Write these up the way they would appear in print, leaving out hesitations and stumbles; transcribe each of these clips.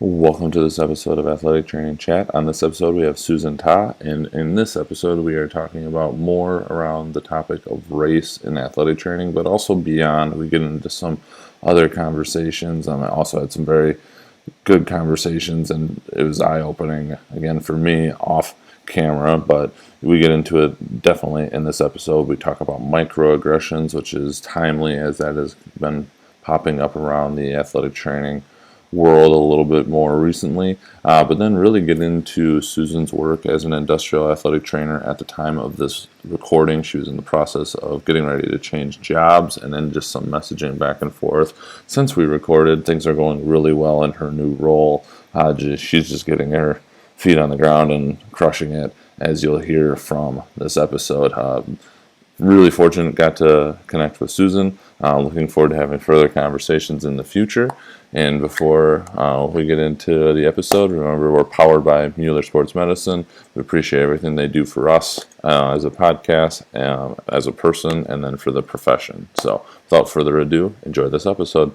Welcome to this episode of Athletic Training Chat. On this episode, we have Susan Taah, and in this episode, we are talking about more around the topic of race in athletic training, but also beyond. We get into some other conversations. I also had some very good conversations, and it was eye-opening, again, for me, off camera, but we get into it definitely in this episode. We talk about microaggressions, which is timely as that has been popping up around the athletic training world a little bit more recently, but then really get into Susan's work as an industrial athletic trainer. At the time of this recording, she was in the process of getting ready to change jobs, and then just some messaging back and forth. Since we recorded, things are going really well in her new role. She's just getting her feet on the ground and crushing it, as you'll hear from this episode. Really fortunate got to connect with Susan. Looking forward to having further conversations in the future. And before we get into the episode, remember we're powered by Mueller Sports Medicine. We appreciate everything they do for us as a podcast, as a person, and then for the profession. So without further ado, enjoy this episode.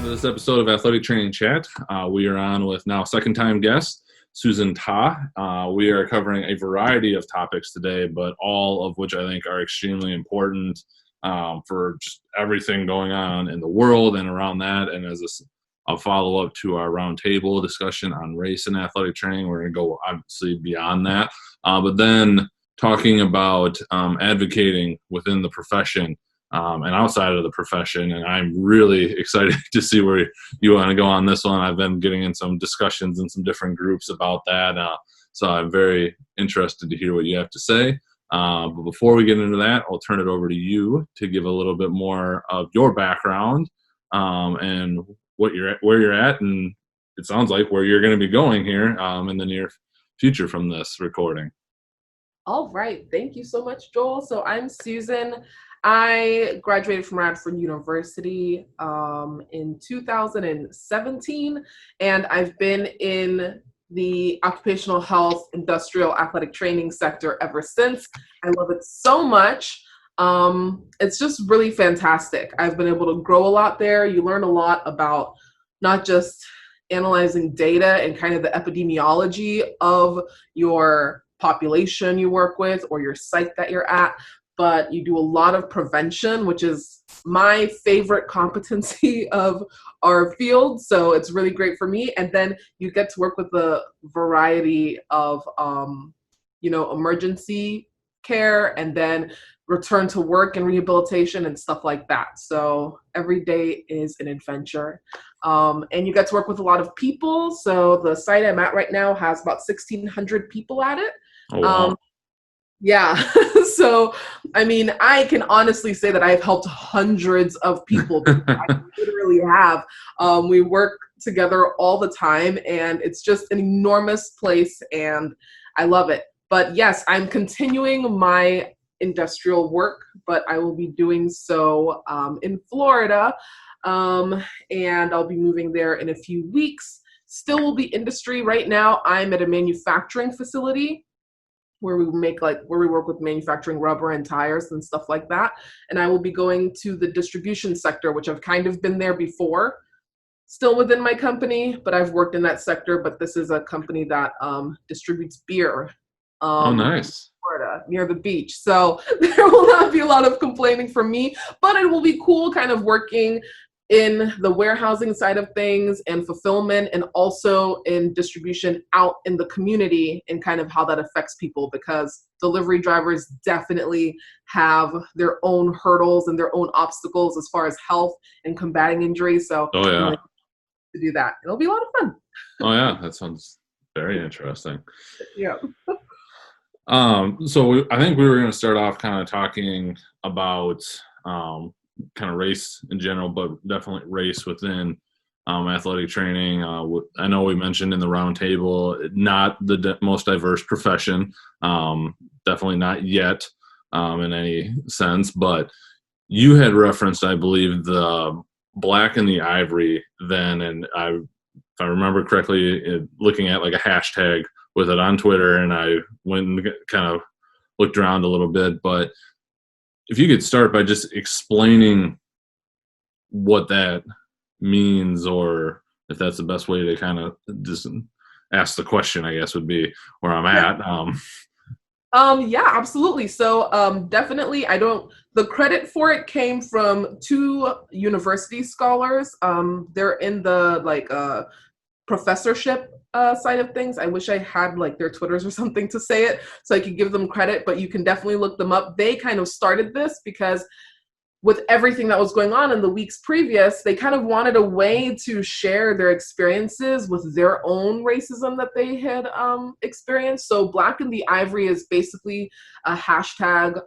This episode of Athletic Training Chat, we are on with now second-time guest Susan Taah. We are covering a variety of topics today, but all of which I think are extremely important for just everything going on in the world and around that. And as a follow-up to our roundtable discussion on race and athletic training, we're going to go obviously beyond that, but then talking about advocating within the profession. And outside of the profession, and I'm really excited to see where you want to go on this one. I've been getting in some discussions in some different groups about that, so I'm very interested to hear what you have to say. But before we get into that, I'll turn it over to you to give a little bit more of your background and where you're at, and it sounds like where you're going to be going here in the near future from this recording. All right. Thank you so much, Joel. So I'm Susan. I graduated from Radford University in 2017, and I've been in the occupational health, industrial athletic training sector ever since. I love it so much. It's just really fantastic. I've been able to grow a lot there. You learn a lot about not just analyzing data and kind of the epidemiology of your population you work with or your site that you're at, but you do a lot of prevention, which is my favorite competency of our field. So it's really great for me. And then you get to work with a variety of, emergency care, and then return to work and rehabilitation and stuff like that. So every day is an adventure. And you get to work with a lot of people. So the site I'm at right now has about 1,600 people at it. Oh, wow. Yeah. So, I mean, I can honestly say that I've helped hundreds of people. I literally have. We work together all the time, and it's just an enormous place, and I love it. But yes, I'm continuing my industrial work, but I will be doing so in Florida, and I'll be moving there in a few weeks. Still will be industry. Right now, I'm at a manufacturing facility where we work with manufacturing rubber and tires and stuff like that. And I will be going to the distribution sector, which I've kind of been there before, still within my company, but I've worked in that sector. But this is a company that distributes beer. Oh, nice. Florida, near the beach. So there will not be a lot of complaining from me, but it will be cool kind of working in the warehousing side of things and fulfillment, and also in distribution out in the community, and kind of how that affects people, because delivery drivers definitely have their own hurdles and their own obstacles as far as health and combating injuries. So Oh, yeah. to do that, it'll be a lot of fun. Oh, yeah. That sounds very interesting. Yeah. So I think we were going to start off kind of talking about kind of race in general, but definitely race within athletic training. I know we mentioned in the roundtable, not the most diverse profession, definitely not yet in any sense, but you had referenced, I believe, the Black and the Ivory then, and if I remember correctly, looking at like a hashtag with it on Twitter, and I went and kind of looked around a little bit. But if you could start by just explaining what that means, or if that's the best way to kind of just ask the question, I guess would be where I'm Yeah. at. Yeah, absolutely. So definitely, the credit for it came from two university scholars. They're in the professorship side of things. I wish I had like their Twitters or something to say it so I could give them credit, but you can definitely look them up. They kind of started this because with everything that was going on in the weeks previous, they kind of wanted a way to share their experiences with their own racism that they had experienced. So Black and the Ivory is basically a hashtag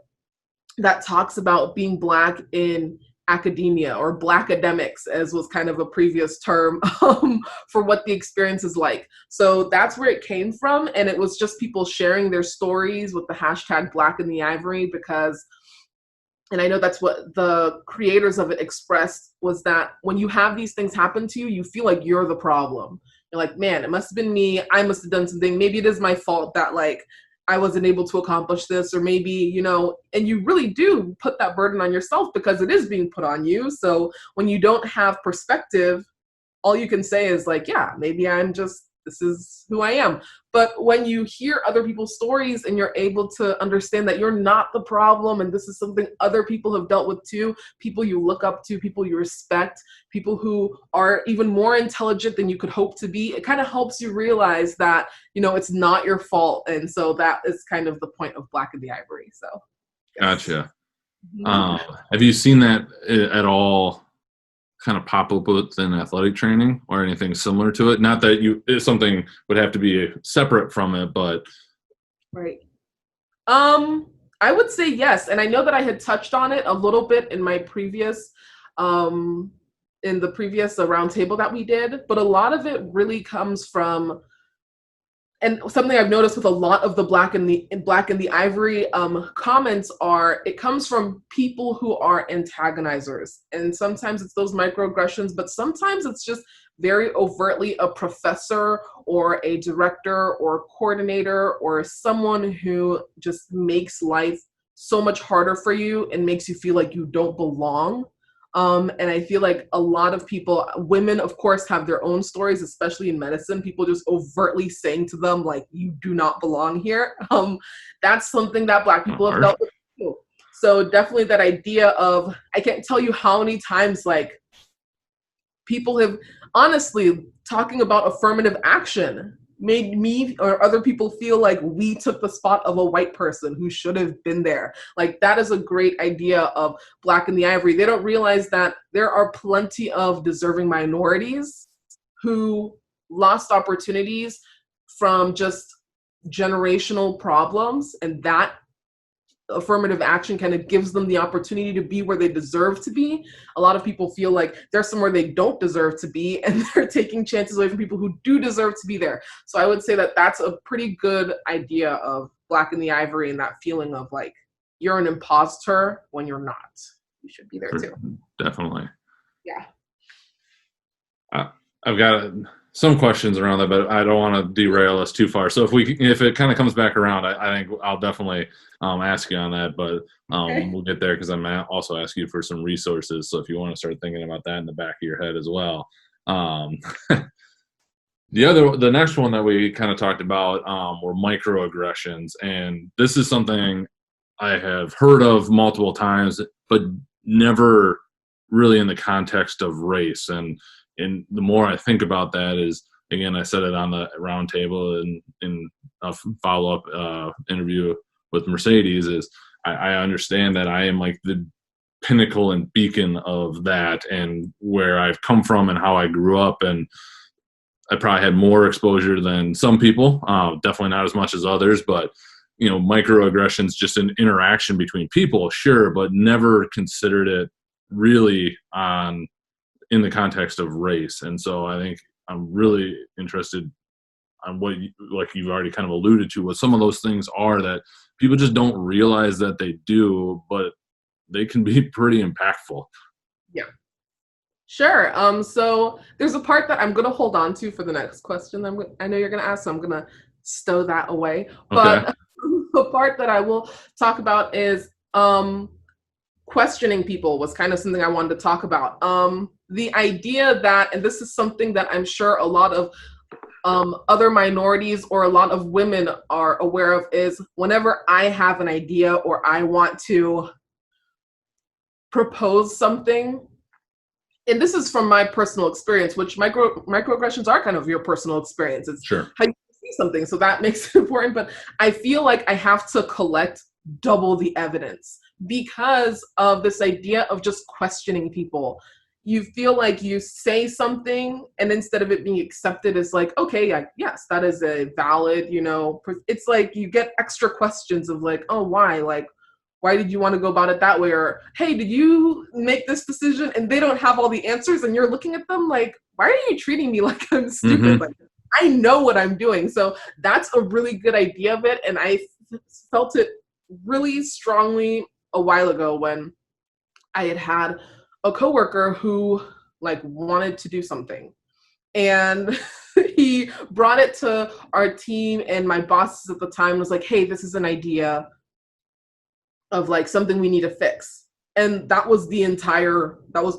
that talks about being Black in academia, or Black academics, as was kind of a previous term for what the experience is like. So that's where it came from. And it was just people sharing their stories with the hashtag Black in the Ivory, because, and I know that's what the creators of it expressed, was that when you have these things happen to you, you feel like you're the problem. You're like, man, it must have been me. I must have done something. Maybe it is my fault that like I wasn't able to accomplish this, or maybe, and you really do put that burden on yourself because it is being put on you. So when you don't have perspective, all you can say is like, yeah, maybe this is who I am. But when you hear other people's stories and you're able to understand that you're not the problem, and this is something other people have dealt with too, people you look up to, people you respect, people who are even more intelligent than you could hope to be, it kind of helps you realize that, it's not your fault. And so that is kind of the point of Black and the Ivory. So, yes. Gotcha. Mhm. Have you seen that at all kind of pop up within athletic training or anything similar to it? Not that something would have to be separate from it, but Right. I would say yes, and I know that I had touched on it a little bit in my previous, um, in the previous roundtable that we did, but a lot of it really comes from, and something I've noticed with a lot of the Black and the Ivory comments it comes from people who are antagonizers, and sometimes it's those microaggressions, but sometimes it's just very overtly a professor or a director or a coordinator or someone who just makes life so much harder for you and makes you feel like you don't belong. And I feel like a lot of people, women, of course, have their own stories, especially in medicine, people just overtly saying to them, like, you do not belong here. That's something that Black people have dealt with too. So definitely that idea of, I can't tell you how many times, like, people have, honestly, talking about affirmative action made me or other people feel like we took the spot of a white person who should have been there. Like, that is a great idea of Black in the Ivory. They don't realize that there are plenty of deserving minorities who lost opportunities from just generational problems, and that affirmative action kind of gives them the opportunity to be where they deserve to be. A lot of people feel like they're somewhere they don't deserve to be, and they're taking chances away from people who do deserve to be there. So I would say that that's a pretty good idea of Black in the Ivory, and that feeling of like, you're an imposter when you're not. You should be there too. definitely. Yeah. I've got some questions around that, but I don't want to derail us too far. So if it kind of comes back around, I think I'll definitely ask you on that. But Okay. we'll get there because I'm also ask you for some resources. So if you want to start thinking about that in the back of your head as well. The next one that we kind of talked about were microaggressions, and this is something I have heard of multiple times, but never really in the context of race. And the more I think about that is, again, I said it on the round table and in a follow-up interview with Mercedes, is I understand that I am like the pinnacle and beacon of that, and where I've come from and how I grew up, and I probably had more exposure than some people, definitely not as much as others, but microaggressions, just an interaction between people, sure, but never considered it really on in the context of race. And so I think I'm really interested on what, like you've already kind of alluded to, what some of those things are that people just don't realize that they do, but they can be pretty impactful. Yeah. Sure. So there's a part that I'm going to hold on to for the next question I know you're going to ask, so I'm going to stow that away. Okay. But the part that I will talk about is questioning people was kind of something I wanted to talk about. The idea that, and this is something that I'm sure a lot of other minorities or a lot of women are aware of, is whenever I have an idea or I want to propose something, and this is from my personal experience, which microaggressions are kind of your personal experience. It's Sure. how you see something, so that makes it important. But I feel like I have to collect double the evidence because of this idea of just questioning people. You feel like you say something, and instead of it being accepted as like, okay, yes, that is a valid, it's like you get extra questions of like, oh, why? Like, why did you want to go about it that way? Or, hey, did you make this decision? And they don't have all the answers, and you're looking at them like, why are you treating me like I'm stupid? Like, I know what I'm doing. So that's a really good idea of it. And I felt it really strongly a while ago when I had a coworker who like wanted to do something. And he brought it to our team, and my bosses at the time was like, hey, this is an idea of like something we need to fix. And that was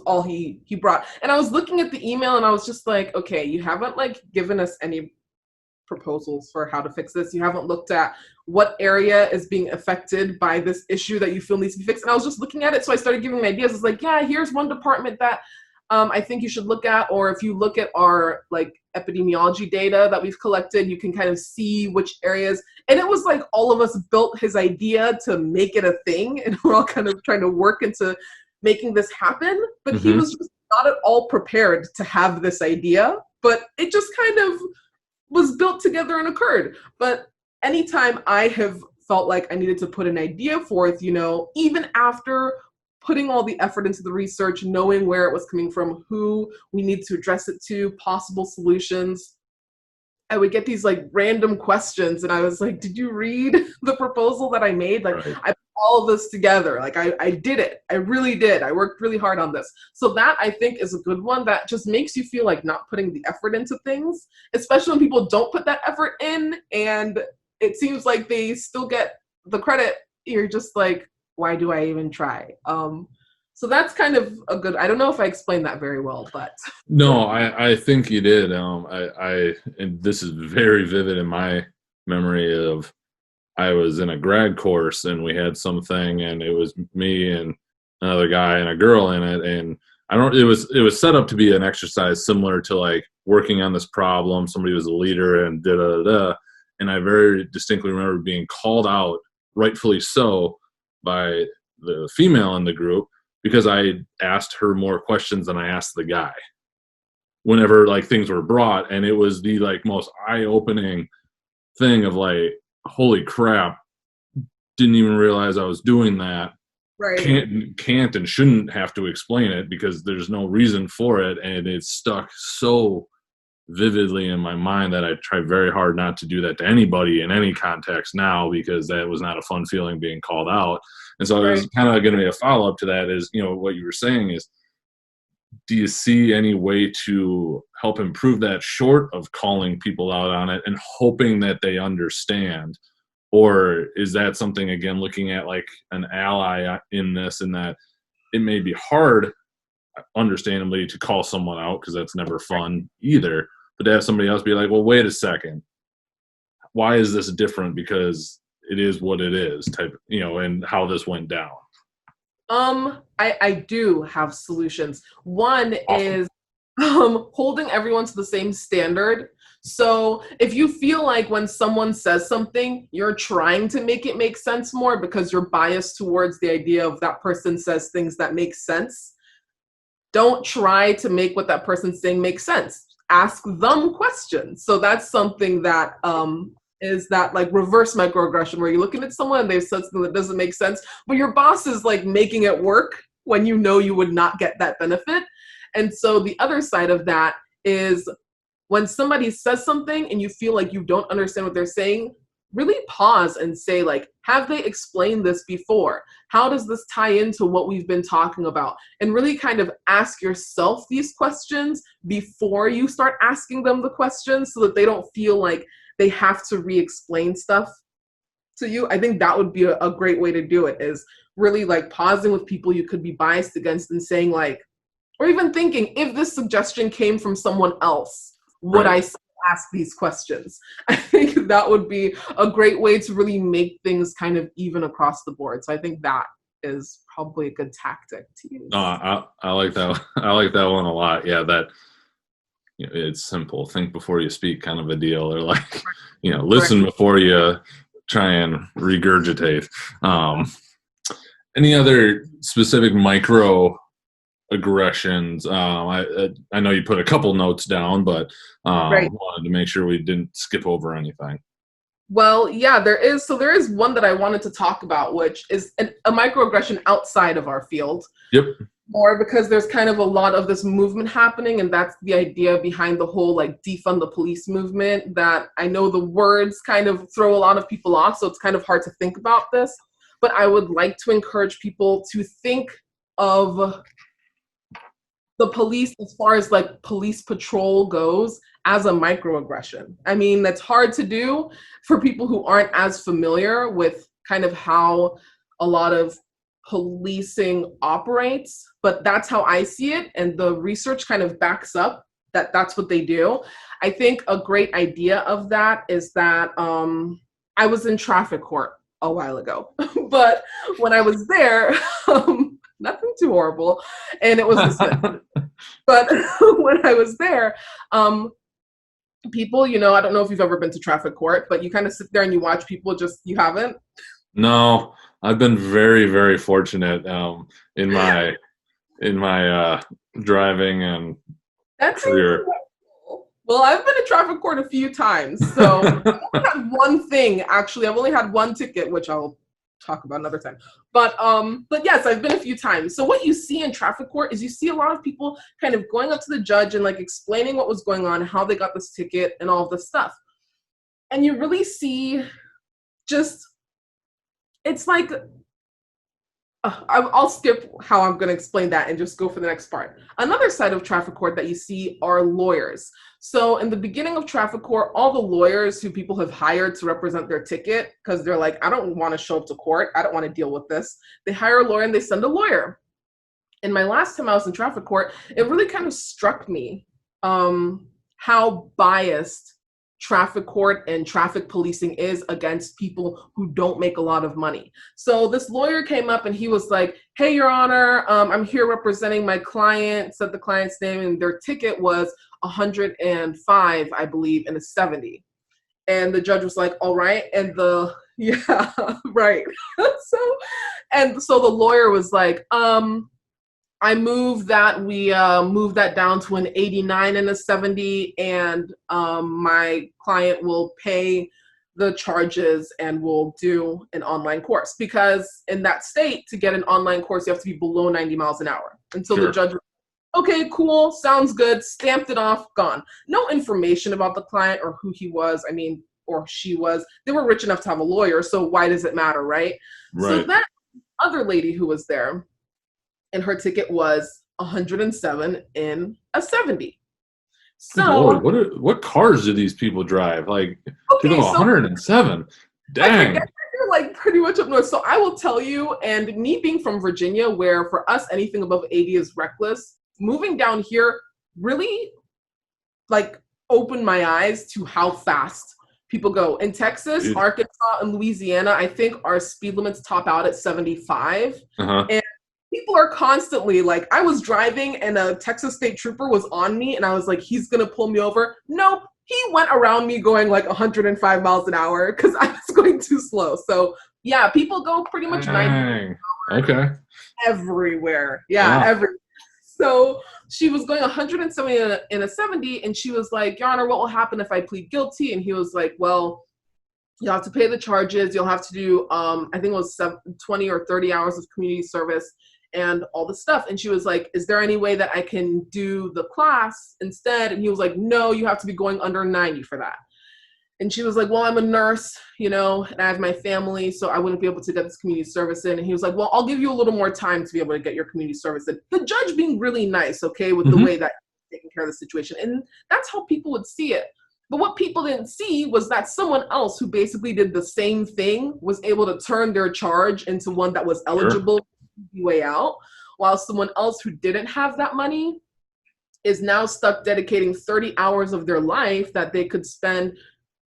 all he brought. And I was looking at the email and I was just like, okay, you haven't like given us any proposals for how to fix this. You haven't looked at what area is being affected by this issue that you feel needs to be fixed. And I was just looking at it. So I started giving him ideas. It's like, yeah, here's one department that I think you should look at. Or if you look at our like epidemiology data that we've collected, you can kind of see which areas. And it was like all of us built his idea to make it a thing. And we're all kind of trying to work into making this happen. But he was just not at all prepared to have this idea. But it just kind of was built together and occurred. But anytime I have felt like I needed to put an idea forth, even after putting all the effort into the research, knowing where it was coming from, who we need to address it to, possible solutions, I would get these like random questions. And I was like, did you read the proposal that I made? Like, right. I put all of this together. Like I did it. I really did. I worked really hard on this. So that I think is a good one that just makes you feel like not putting the effort into things, especially when people don't put that effort in and it seems like they still get the credit. You're just like, why do I even try? So that's kind of a good, I don't know if I explained that very well, but. No, I think you did. And this is very vivid in my memory of, I was in a grad course and we had something and it was me and another guy and a girl in it. And it was set up to be an exercise similar to like working on this problem. Somebody was a leader and da-da-da-da. And I very distinctly remember being called out, rightfully so, by the female in the group because I asked her more questions than I asked the guy whenever like things were brought. And it was the like most eye-opening thing of like, holy crap, didn't even realize I was doing that. Right. Can't and shouldn't have to explain it because there's no reason for it. And it's stuck so vividly in my mind that I try very hard not to do that to anybody in any context now because that was not a fun feeling being called out. And so there's kind of going to be a follow-up to that is, what you were saying is, do you see any way to help improve that short of calling people out on it and hoping that they understand? Or is that something, again, looking at like an ally in this and that it may be hard, understandably, to call someone out because that's never fun either, but to have somebody else be like, well, wait a second, why is this different? Because it is what it is type, and how this went down. I do have solutions. One is holding everyone to the same standard. So if you feel like when someone says something, you're trying to make it make sense more because you're biased towards the idea of that person says things that make sense, don't try to make what that person's saying make sense. Ask them questions. So that's something that is that like reverse microaggression where you're looking at someone and they've said something that doesn't make sense, but your boss is like making it work when you know you would not get that benefit. And so the other side of that is when somebody says something and you feel like you don't understand what they're saying, really pause and say, like, have they explained this before? How does this tie into what we've been talking about? And really kind of ask yourself these questions before you start asking them the questions so that they don't feel like they have to re-explain stuff to you. I think that would be a great way to do it, is really like pausing with people you could be biased against and saying, like, or even thinking, if this suggestion came from someone else, would I ask these questions? I think that would be a great way to really make things kind of even across the board. So I think that is probably a good tactic to use. I like that. I like that one a lot. Yeah, that, you know, it's simple. Think before you speak, kind of a deal. Or like, you know, listen before you try and regurgitate. Any other specific micro aggressions? I know you put a couple notes down, but wanted to make sure we didn't skip over anything. Well, yeah, there is. So there is one that I wanted to talk about, which is a microaggression outside of our field. Yep. More because there's kind of a lot of this movement happening, and that's the idea behind the whole like defund the police movement, that I know the words kind of throw a lot of people off, so it's kind of hard to think about this. But I would like to encourage people to think of the police, as far as like police patrol goes, as a microaggression. I mean, that's hard to do for people who aren't as familiar with kind of how a lot of policing operates, but that's how I see it, and the research kind of backs up that that's what they do. I think a great idea of that is that I was in traffic court a while ago, but when I was there, nothing too horrible, and it was dismissed. But when I was there, people, you know, I don't know if you've ever been to traffic court, but you kind of sit there and you watch people. You haven't? No, I've been very, very fortunate in my driving and career. Incredible. Well, I've been to traffic court a few times, so I've only had one thing. Actually, I've only had one ticket, which I'll talk about another time. But yes, I've been a few times. So what you see in traffic court is you see a lot of people kind of going up to the judge and like explaining what was going on, how they got this ticket, and all of this stuff. And you really see just, it's like, I'll skip how I'm going to explain that and just go for the next part. Another side of traffic court that you see are lawyers. So in the beginning of traffic court, all the lawyers who people have hired to represent their ticket, because they're like, I don't want to show up to court, I don't want to deal with this. They hire a lawyer and they send a lawyer. And my last time I was in traffic court, it really kind of struck me how biased traffic court and traffic policing is against people who don't make a lot of money. So this lawyer came up and he was like, hey, Your Honor, I'm here representing my client, said the client's name, and their ticket was 105, I believe, and a 70. And the judge was like, all right. And yeah, right. So the lawyer was like, I move that we move that down to an 89 and a 70, and my client will pay the charges and will do an online course, because in that state, to get an online course, you have to be below 90 miles an hour. And so the judge was like, okay, cool, sounds good, stamped it off, gone. No information about the client or who he was, or she was. They were rich enough to have a lawyer, so why does it matter, right? So that other lady who was there, and her ticket was 107 in a 70. So Lord, what cars do these people drive? Like, okay, 107. Dang. You're like pretty much up north. So I will tell you, and me being from Virginia, where for us anything above 80 is reckless, moving down here really like opened my eyes to how fast people go. In Texas, Arkansas, and Louisiana, I think our speed limits top out at 75. And people are constantly like, I was driving and a Texas state trooper was on me and I was like, he's going to pull me over. Nope. He went around me going like 105 miles an hour because I was going too slow. So yeah, people go pretty much 90 everywhere. Yeah, everywhere. So she was going 170 in a 70, and she was like, Your Honor, what will happen if I plead guilty? And he was like, well, you'll have to pay the charges. You'll have to do, I think it was 20 or 30 hours of community service. and all the stuff. And she was like, is there any way that I can do the class instead? And he was like, no, you have to be going under 90 for that. And she was like, well, I'm a nurse, you know, and I have my family, so I wouldn't be able to get this community service in. And he was like, well, I'll give you a little more time to be able to get your community service in. The judge being really nice, okay, with the way that he's taking care of the situation. And that's how people would see it. But what people didn't see was that someone else who basically did the same thing was able to turn their charge into one that was eligible to way out, while someone else who didn't have that money is now stuck dedicating 30 hours of their life that they could spend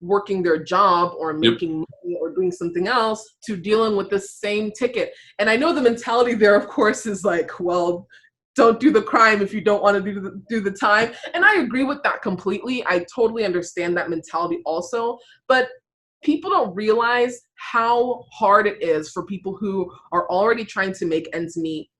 working their job or making money or doing something else to dealing with the same ticket. And I know the mentality there, of course, is like, well, don't do the crime if you don't want to do the time. And I agree with that completely. I totally understand that mentality also. But people don't realize how hard it is for people who are already trying to make ends meet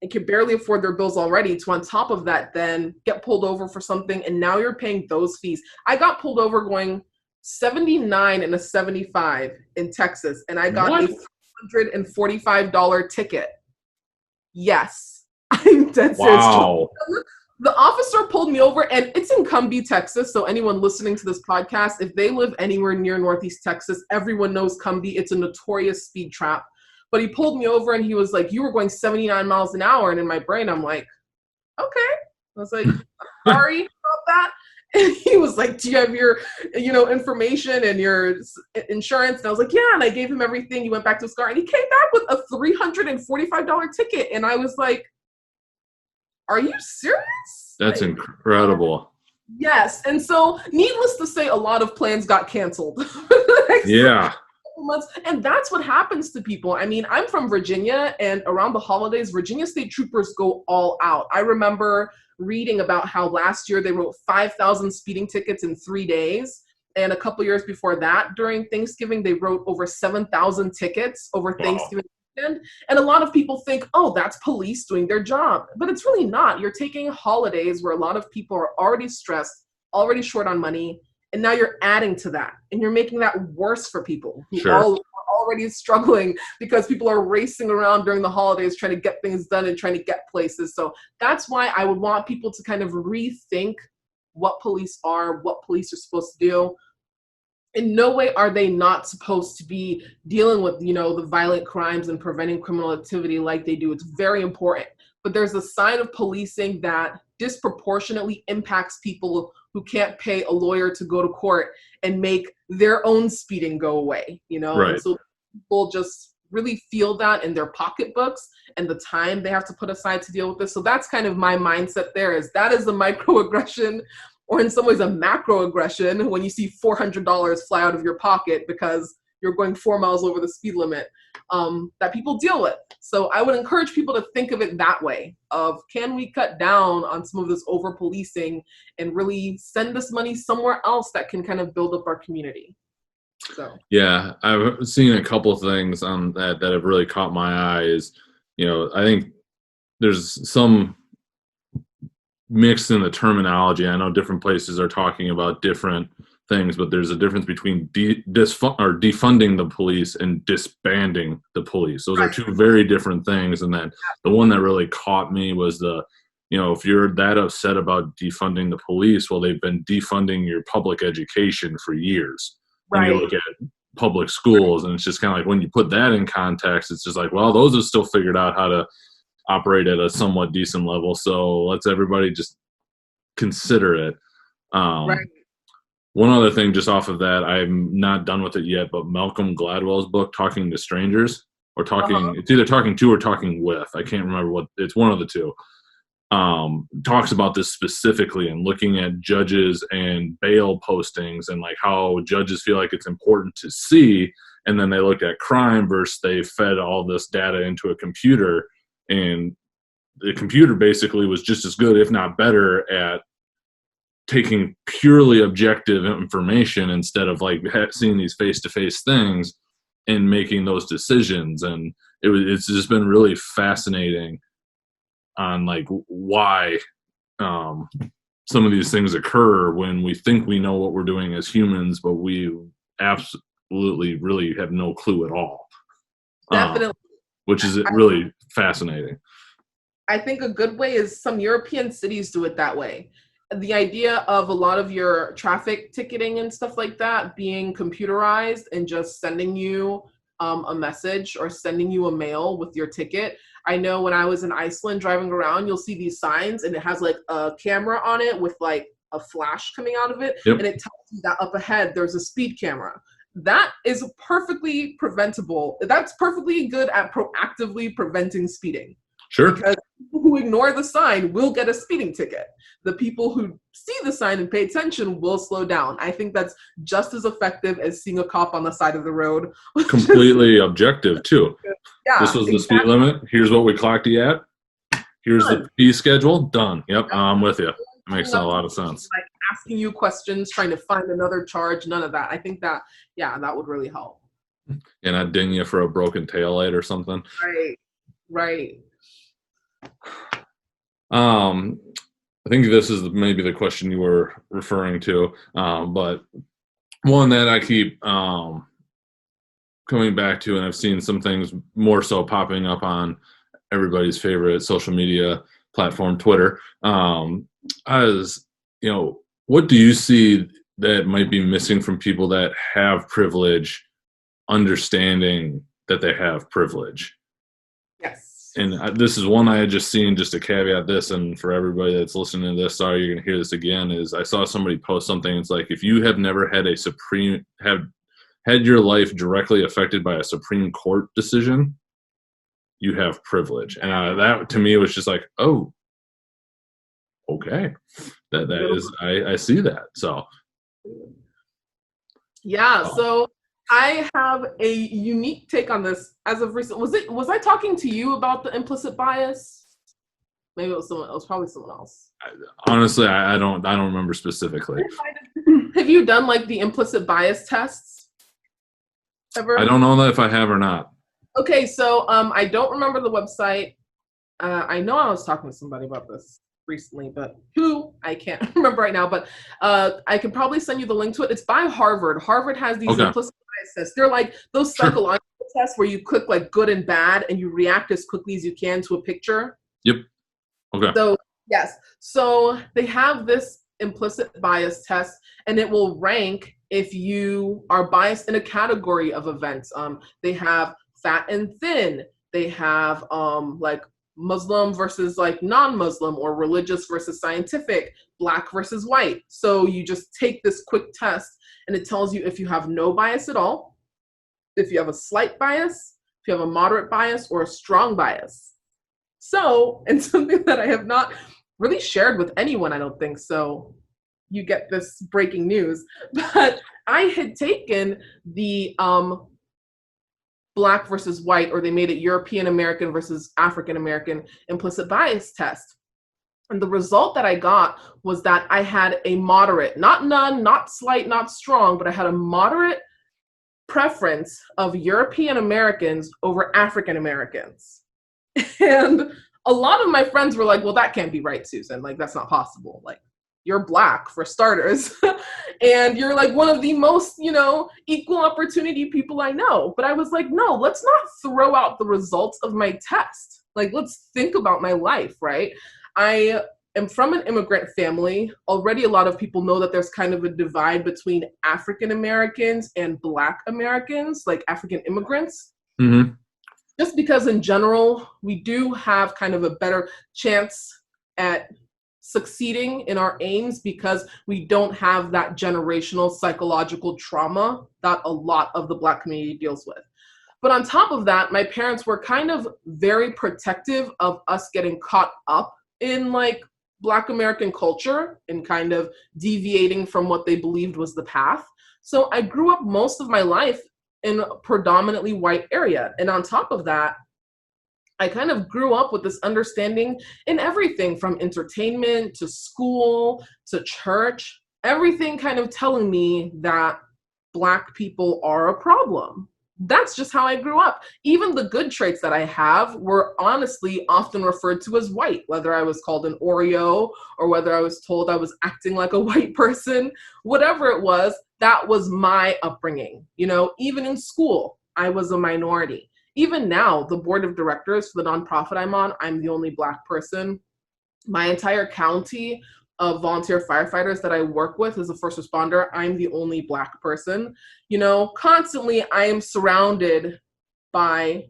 and can barely afford their bills already to, on top of that, then get pulled over for something. And now you're paying those fees. I got pulled over going 79 and a 75 in Texas, and I got a $345 ticket. Yes. I'm dead serious. Wow. The officer pulled me over, and it's in Cumbie, Texas. So anyone listening to this podcast, if they live anywhere near Northeast Texas, everyone knows Cumbie. It's a notorious speed trap. But he pulled me over, and he was like, you were going 79 miles an hour. And in my brain, I'm like, okay. I was like, sorry about that. And he was like, do you have your, information and your insurance? And I was like, yeah. And I gave him everything. He went back to his car, and he came back with a $345 ticket. And I was like, are you serious? That's incredible. Yes. And so needless to say, a lot of plans got canceled. Yeah. Months. And that's what happens to people. I mean, I'm from Virginia, and around the holidays, Virginia state troopers go all out. I remember reading about how last year they wrote 5,000 speeding tickets in 3 days. And a couple years before that, during Thanksgiving, they wrote over 7,000 tickets over Thanksgiving weekend. And a lot of people think, oh, that's police doing their job. But it's really not. You're taking holidays where a lot of people are already stressed, already short on money, and now you're adding to that. And you're making that worse for people who are already struggling because people are racing around during the holidays trying to get things done and trying to get places. So that's why I would want people to kind of rethink what police are, what police are supposed to do. In no way are they not supposed to be dealing with, the violent crimes and preventing criminal activity like they do. It's very important. But there's a side of policing that disproportionately impacts people who can't pay a lawyer to go to court and make their own speeding go away, Right. And so people just really feel that in their pocketbooks and the time they have to put aside to deal with this. So that's kind of my mindset there, is that is a microaggression, or in some ways a macroaggression, when you see $400 fly out of your pocket because you're going 4 miles over the speed limit, that people deal with. So I would encourage people to think of it that way, of can we cut down on some of this over policing and really send this money somewhere else that can kind of build up our community. So yeah, I've seen a couple of things on that have really caught my eyes. I think there's some mix in the terminology. I know different places are talking about different things, but there's a difference between defunding the police and disbanding the police. Those are two very different things. And then the one that really caught me was if you're that upset about defunding the police, well, they've been defunding your public education for years. When you look at public schools, and it's just kind of like, when you put that in context, it's just like, well, those have still figured out how to operate at a somewhat decent level. So let's everybody just consider it. One other thing just off of that, I'm not done with it yet, but Malcolm Gladwell's book, Talking to Strangers, or it's either talking to or talking with. I can't remember it's one of the two. Talks about this specifically and looking at judges and bail postings and like how judges feel like it's important to see. And then they looked at crime versus they fed all this data into a computer, and the computer basically was just as good, if not better, at taking purely objective information instead of like seeing these face-to-face things and making those decisions. And it's just been really fascinating on like why some of these things occur when we think we know what we're doing as humans, but we absolutely really have no clue at all. Definitely. Which is really fascinating. I think a good way is some European cities do it that way. The idea of a lot of your traffic ticketing and stuff like that being computerized and just sending you a message or sending you a mail with your ticket. I know when I was in Iceland driving around, you'll see these signs and it has like a camera on it with like a flash coming out of it. Yep. And it tells you that up ahead there's a speed camera. That is perfectly preventable. That's perfectly good at proactively preventing speeding. Sure. Because people who ignore the sign will get a speeding ticket. The people who see the sign and pay attention will slow down. I think that's just as effective as seeing a cop on the side of the road. Completely objective, too. Yeah, this was the speed limit. Here's what we clocked you at. Here's the fee schedule. Done. Yep, I'm with you. It makes a lot of sense. Like asking you questions, trying to find another charge, none of that. I think that, that would really help. And I'd ding you for a broken taillight or something. Right. I think this is maybe the question you were referring to, but one that I keep coming back to, and I've seen some things more so popping up on everybody's favorite social media platform, Twitter. As you know, what do you see that might be missing from people that have privilege, understanding that they have privilege? Yes. And this is one I had just seen, just to caveat this, and for everybody that's listening to this, sorry you're going to hear this again, is I saw somebody post something. It's like, if you have never had had your life directly affected by a Supreme Court decision, you have privilege. And that to me was just like, oh, okay, that is, I see that. So so I have a unique take on this as of recent. Was I talking to you about the implicit bias? Maybe it was someone else, probably someone else. Honestly, I don't remember specifically. Have you done like the implicit bias tests ever? I don't know that if I have or not. Okay, so I don't remember the website. I know I was talking to somebody about this recently, but who I can't remember right now. But I could probably send you the link to it. It's by Harvard. Harvard has these implicit bias tests. They're like those psychological tests where you click like good and bad, and you react as quickly as you can to a picture. Yep. Okay. So yes, so they have this implicit bias test, and it will rank if you are biased in a category of events. They have fat and thin. They have like Muslim versus like non-Muslim, or religious versus scientific, black versus white. So you just take this quick test and it tells you if you have no bias at all, if you have a slight bias, if you have a moderate bias, or a strong bias. So, and something that I have not really shared with anyone, I don't think, so you get this breaking news, but I had taken the black versus white, or they made it European American versus African American implicit bias test. And the result that I got was that I had a moderate, not none, not slight, not strong, but I had a moderate preference of European Americans over African Americans. And a lot of my friends were like, well, that can't be right, Susan. Like, that's not possible. Like, you're black for starters. And you're like one of the most, equal opportunity people I know. But I was like, no, let's not throw out the results of my test. Like, let's think about my life, right? I am from an immigrant family. Already a lot of people know that there's kind of a divide between African Americans and Black Americans, like African immigrants. Mm-hmm. Just because in general, we do have kind of a better chance at succeeding in our aims because we don't have that generational psychological trauma that a lot of the Black community deals with. But on top of that, my parents were kind of very protective of us getting caught up in like Black American culture and kind of deviating from what they believed was the path. So I grew up most of my life in a predominantly white area. And on top of that, I kind of grew up with this understanding in everything from entertainment to school to church, everything kind of telling me that Black people are a problem. That's just how I grew up. Even the good traits that I have were honestly often referred to as white, whether I was called an Oreo or whether I was told I was acting like a white person, whatever it was, that was my upbringing. Even in school, I was a minority. Even now, the board of directors for the nonprofit I'm on, I'm the only Black person. My entire county of volunteer firefighters that I work with as a first responder, I'm the only Black person. You know, constantly I am surrounded by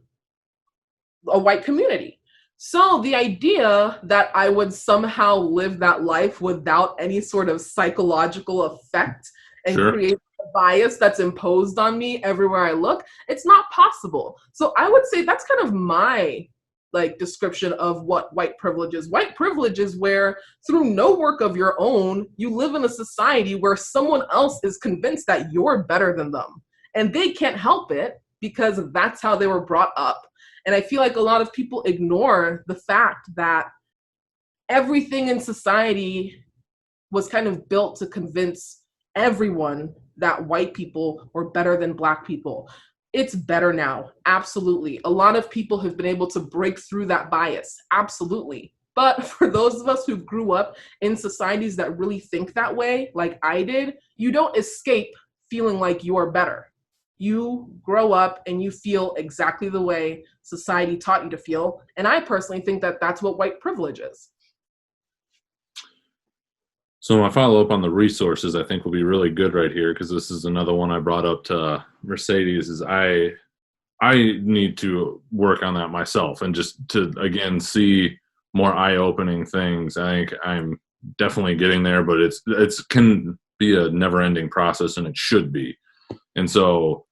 a white community. So the idea that I would somehow live that life without any sort of psychological effect and Sure. create a bias that's imposed on me everywhere I look, it's not possible. So I would say that's kind of my like description of what white privilege is. White privilege is where through no work of your own, you live in a society where someone else is convinced that you're better than them. And they can't help it because that's how they were brought up. And I feel like a lot of people ignore the fact that everything in society was kind of built to convince everyone that white people were better than Black people. It's better now, absolutely. A lot of people have been able to break through that bias, absolutely. But for those of us who grew up in societies that really think that way, like I did, you don't escape feeling like you're better. You grow up and you feel exactly the way society taught you to feel. And I personally think that that's what white privilege is. So my follow-up on the resources, I think, will be really good right here, because this is another one I brought up to Mercedes. Is I need to work on that myself, and just to again see more eye-opening things. I think I'm definitely getting there, but it's can be a never-ending process, and it should be. And so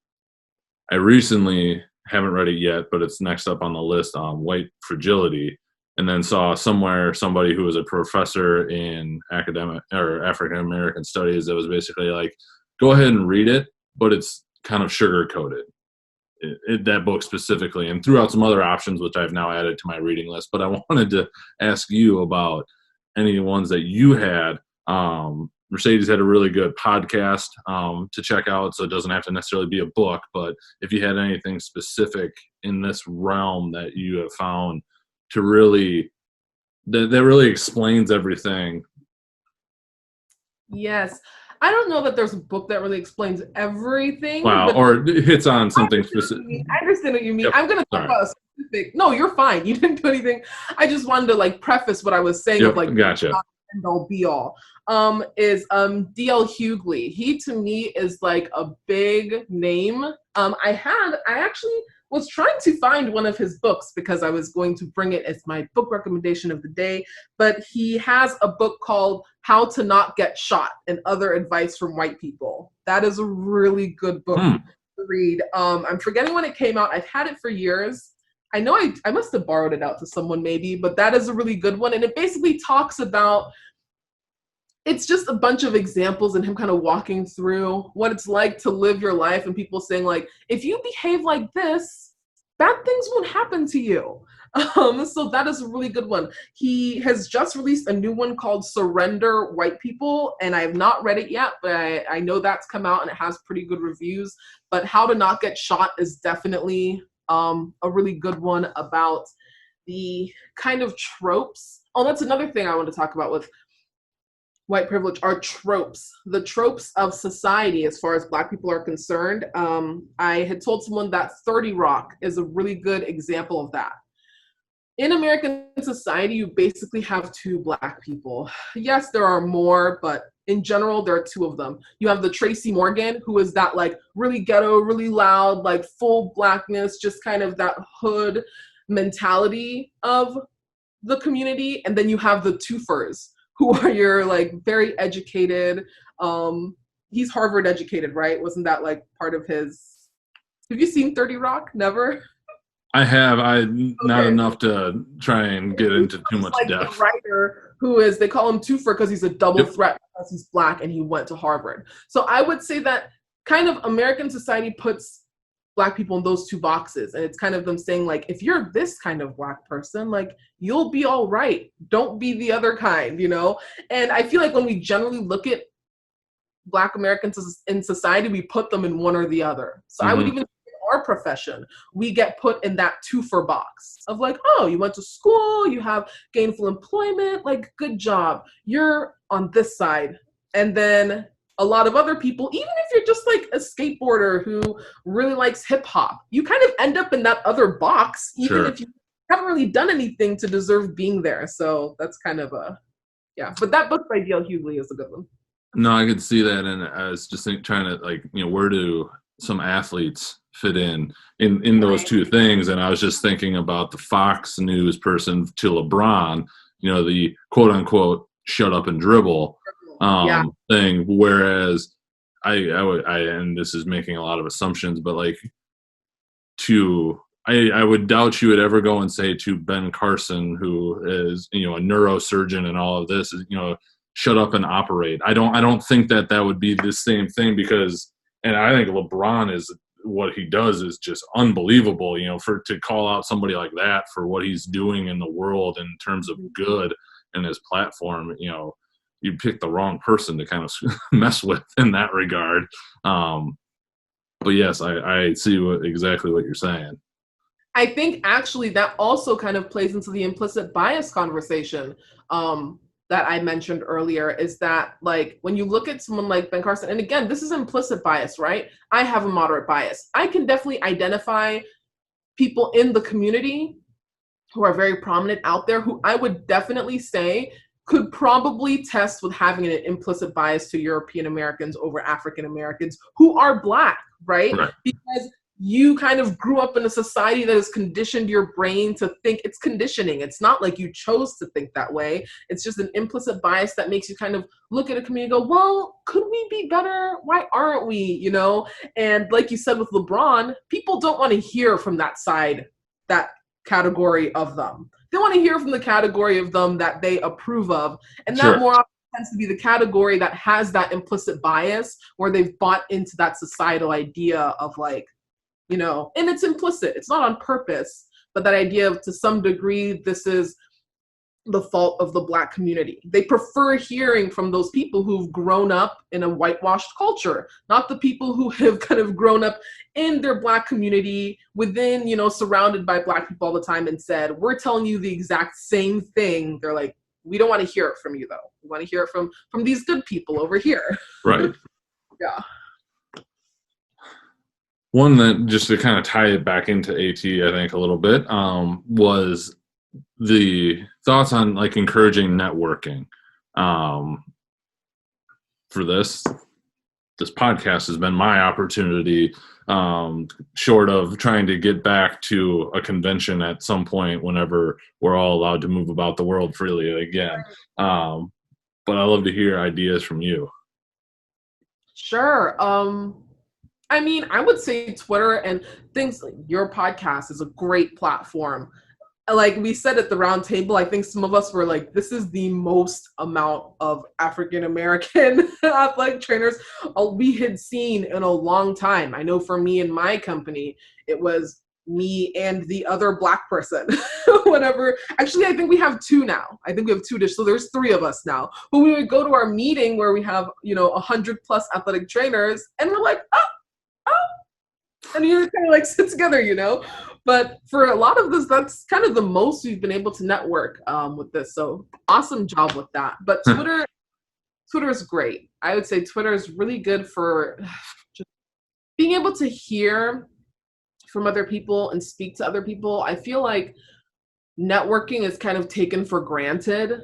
I recently haven't read it yet, but it's next up on the list on white fragility. And then saw somewhere somebody who was a professor in academic or African American studies that was basically like, go ahead and read it, but it's kind of sugar coated. That book specifically, and threw out some other options which I've now added to my reading list. But I wanted to ask you about any ones that you had. Mercedes had a really good podcast to check out, so it doesn't have to necessarily be a book. But if you had anything specific in this realm that you have found to really that really explains everything. Yes. I don't know that there's a book that really explains everything. Wow, But or hits on something specific. I understand what you mean. Yep. I'm going to talk about a specific. No, you're fine. You didn't do anything. I just wanted to like preface what I was saying Yep, of like gotcha. end all be all. Is D.L. Hughley. He to me is like a big name. I actually was trying to find one of his books because I was going to bring it as my book recommendation of the day, but he has a book called How to Not Get Shot and Other Advice from White People. That is a really good book to read. I'm forgetting when it came out. I've had it for years. I know I must have borrowed it out to someone maybe, but that is a really good one. And it basically talks about, it's just a bunch of examples and him kind of walking through what it's like to live your life, and people saying like, if you behave like this, bad things won't happen to you. So that is a really good one. He has just released a new one called Surrender White People, and I have not read it yet, but I know that's come out and it has pretty good reviews. But How to Not Get Shot is definitely a really good one about the kind of tropes. Oh, that's another thing I want to talk about with white privilege are tropes, the tropes of society as far as Black people are concerned. I had told someone that 30 Rock is a really good example of that. In American society, you basically have two Black people. Yes, there are more, but in general, there are two of them. You have the Tracy Morgan, who is that like really ghetto, really loud, like full Blackness, just kind of that hood mentality of the community. And then you have the twofers, who are your like very educated, he's Harvard educated, right? Wasn't that like part of his, have you seen 30 Rock? Never? I have. Not enough to try and get into too much like depth. The writer who is, they call him twofer because he's a double threat because he's Black and he went to Harvard. So I would say that kind of American society puts Black people in those two boxes. And it's kind of them saying like, if you're this kind of Black person, like you'll be all right. Don't be the other kind, you know? And I feel like when we generally look at Black Americans in society, we put them in one or the other. So I would even, in our profession, we get put in that twofer box of like, oh, you went to school, you have gainful employment, like good job. You're on this side. And then a lot of other people, even if you're just like a skateboarder who really likes hip hop, you kind of end up in that other box, even if you haven't really done anything to deserve being there. So that's kind of yeah. But that book by D.L. Hughley is a good one. No, I could see that, and I was just trying to, like, where do some athletes fit in those two things? And I was just thinking about the Fox News person to LeBron, the quote unquote "shut up and dribble" thing. Whereas I and this is making a lot of assumptions, but like I would doubt you would ever go and say to Ben Carson, who is, a neurosurgeon and all of this, shut up and operate. I don't think that would be the same thing, because, and I think LeBron is, what he does is just unbelievable, to call out somebody like that for what he's doing in the world in terms of good and his platform. You pick the wrong person to kind of mess with in that regard. But yes, I see exactly what you're saying. I think actually that also kind of plays into the implicit bias conversation that I mentioned earlier, is that, like, when you look at someone like Ben Carson, and again, this is implicit bias, right? I have a moderate bias. I can definitely identify people in the community who are very prominent out there who I would definitely say could probably test with having an implicit bias to European Americans over African Americans who are Black, right? Because you kind of grew up in a society that has conditioned your brain to think. It's conditioning. It's not like you chose to think that way. It's just an implicit bias that makes you kind of look at a community and go, well, could we be better? Why aren't we? And like you said with LeBron, people don't want to hear from that side, that category of them. They want to hear from the category of them that they approve of. And that more often tends to be the category that has that implicit bias, where they've bought into that societal idea of, like, and it's implicit. It's not on purpose, but that idea of, to some degree, this is the fault of the Black community. They prefer hearing from those people who've grown up in a whitewashed culture, not the people who have kind of grown up in their Black community within, surrounded by Black people all the time, and said, we're telling you the exact same thing. They're like, we don't want to hear it from you, though. We want to hear it from these good people over here. Right. Yeah. One that, just to kind of tie it back into AT, I think a little bit, was the thoughts on, like, encouraging networking. For this podcast has been my opportunity, short of trying to get back to a convention at some point whenever we're all allowed to move about the world freely again. But I love to hear ideas from you. Sure. I mean, I would say Twitter and things like your podcast is a great platform. Like we said at the round table, I think some of us were like, this is the most amount of African-American athletic trainers we had seen in a long time. I know for me and my company, it was me and the other Black person, whatever. Actually, I think we have two now. I think we have two, so there's three of us now. But we would go to our meeting where we have, 100+ athletic trainers, and we're like, oh, and you kind of like sit together, But for a lot of this, that's kind of the most we've been able to network with this. So awesome job with that. But Twitter is great. I would say Twitter is really good for just being able to hear from other people and speak to other people. I feel like networking is kind of taken for granted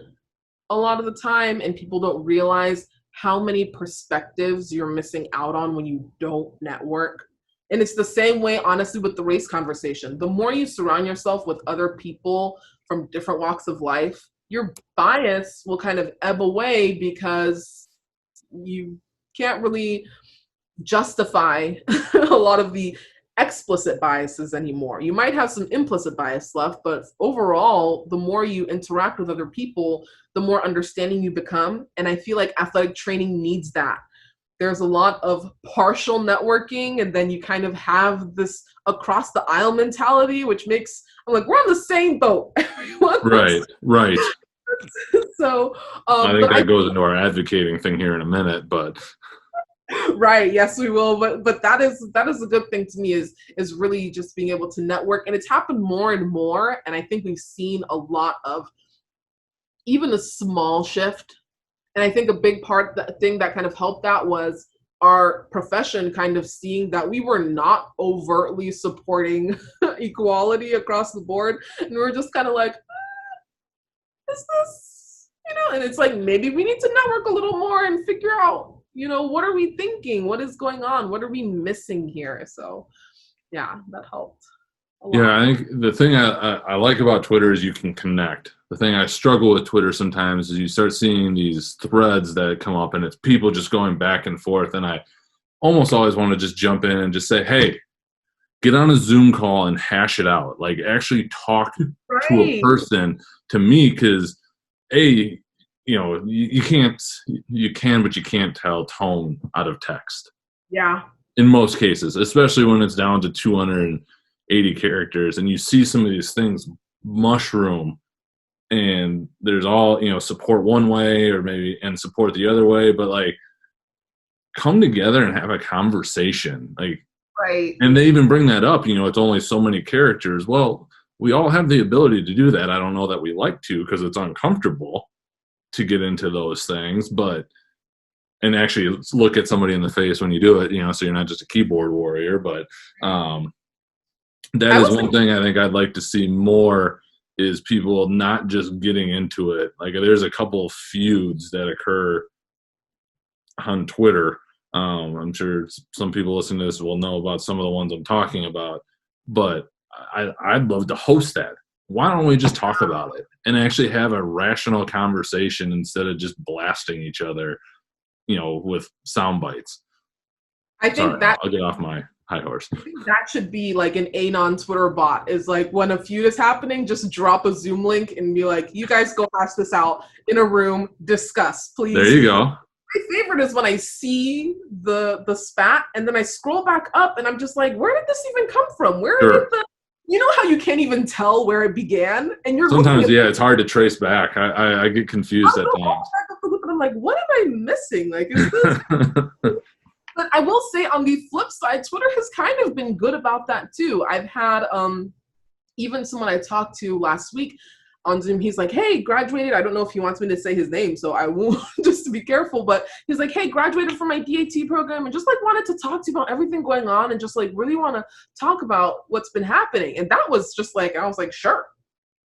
a lot of the time, and people don't realize how many perspectives you're missing out on when you don't network. And it's the same way, honestly, with the race conversation. The more you surround yourself with other people from different walks of life, your bias will kind of ebb away, because you can't really justify a lot of the explicit biases anymore. You might have some implicit bias left, but overall, the more you interact with other people, the more understanding you become. And I feel like athletic training needs that. There's a lot of partial networking, and then you kind of have this across the aisle mentality, which makes, I'm like, we're on the same boat. Right. So I think that goes into our advocating thing here in a minute, but right, yes, we will. But that is a good thing to me, is really just being able to network, and it's happened more and more. And I think we've seen a lot of even a small shift And I think a big part, the thing that kind of helped that was our profession kind of seeing that we were not overtly supporting equality across the board. And we were just kind of like, is this, and it's like, maybe we need to network a little more and figure out, what are we thinking? What is going on? What are we missing here? So yeah, that helped a lot. Yeah, I think the thing I like about Twitter is you can connect. The thing I struggle with Twitter sometimes is you start seeing these threads that come up and it's people just going back and forth. And I almost always want to just jump in and just say, hey, get on a Zoom call and hash it out. Like actually talk to a person, to me, because you can, but you can't tell tone out of text. Yeah. In most cases, especially when it's down to 280 characters and you see some of these things mushroom and there's all, support one way or maybe and support the other way, but like come together and have a conversation. Like, right. And they even bring that up, it's only so many characters. Well, we all have the ability to do that. I don't know that we like to because it's uncomfortable to get into those things, and actually look at somebody in the face when you do it, so you're not just a keyboard warrior. But that is one thing I think I'd like to see more is people not just getting into it. Like there's a couple of feuds that occur on Twitter. I'm sure some people listening to this will know about some of the ones I'm talking about, but I'd love to host that. Why don't we just talk about it and actually have a rational conversation instead of just blasting each other, with sound bites? I think I'll get off my high horse. I think that should be like an Anon Twitter bot, is like when a feud is happening, just drop a Zoom link and be like, you guys go hash this out in a room, discuss, please. There you go. My favorite is when I see the spat and then I scroll back up and I'm just like, where did this even come from? Where did how you can't even tell where it began? And you're sometimes, it's hard to trace back. I get confused at times. I'm like, what am I missing? Like, is this? But I will say on the flip side, Twitter has kind of been good about that too. I've had even someone I talked to last week on Zoom, he's like, hey, graduated. I don't know if he wants me to say his name, so I won't, just to be careful. But he's like, hey, graduated from my DAT program and just like wanted to talk to you about everything going on and just like really want to talk about what's been happening. And that was just like, I was like, sure,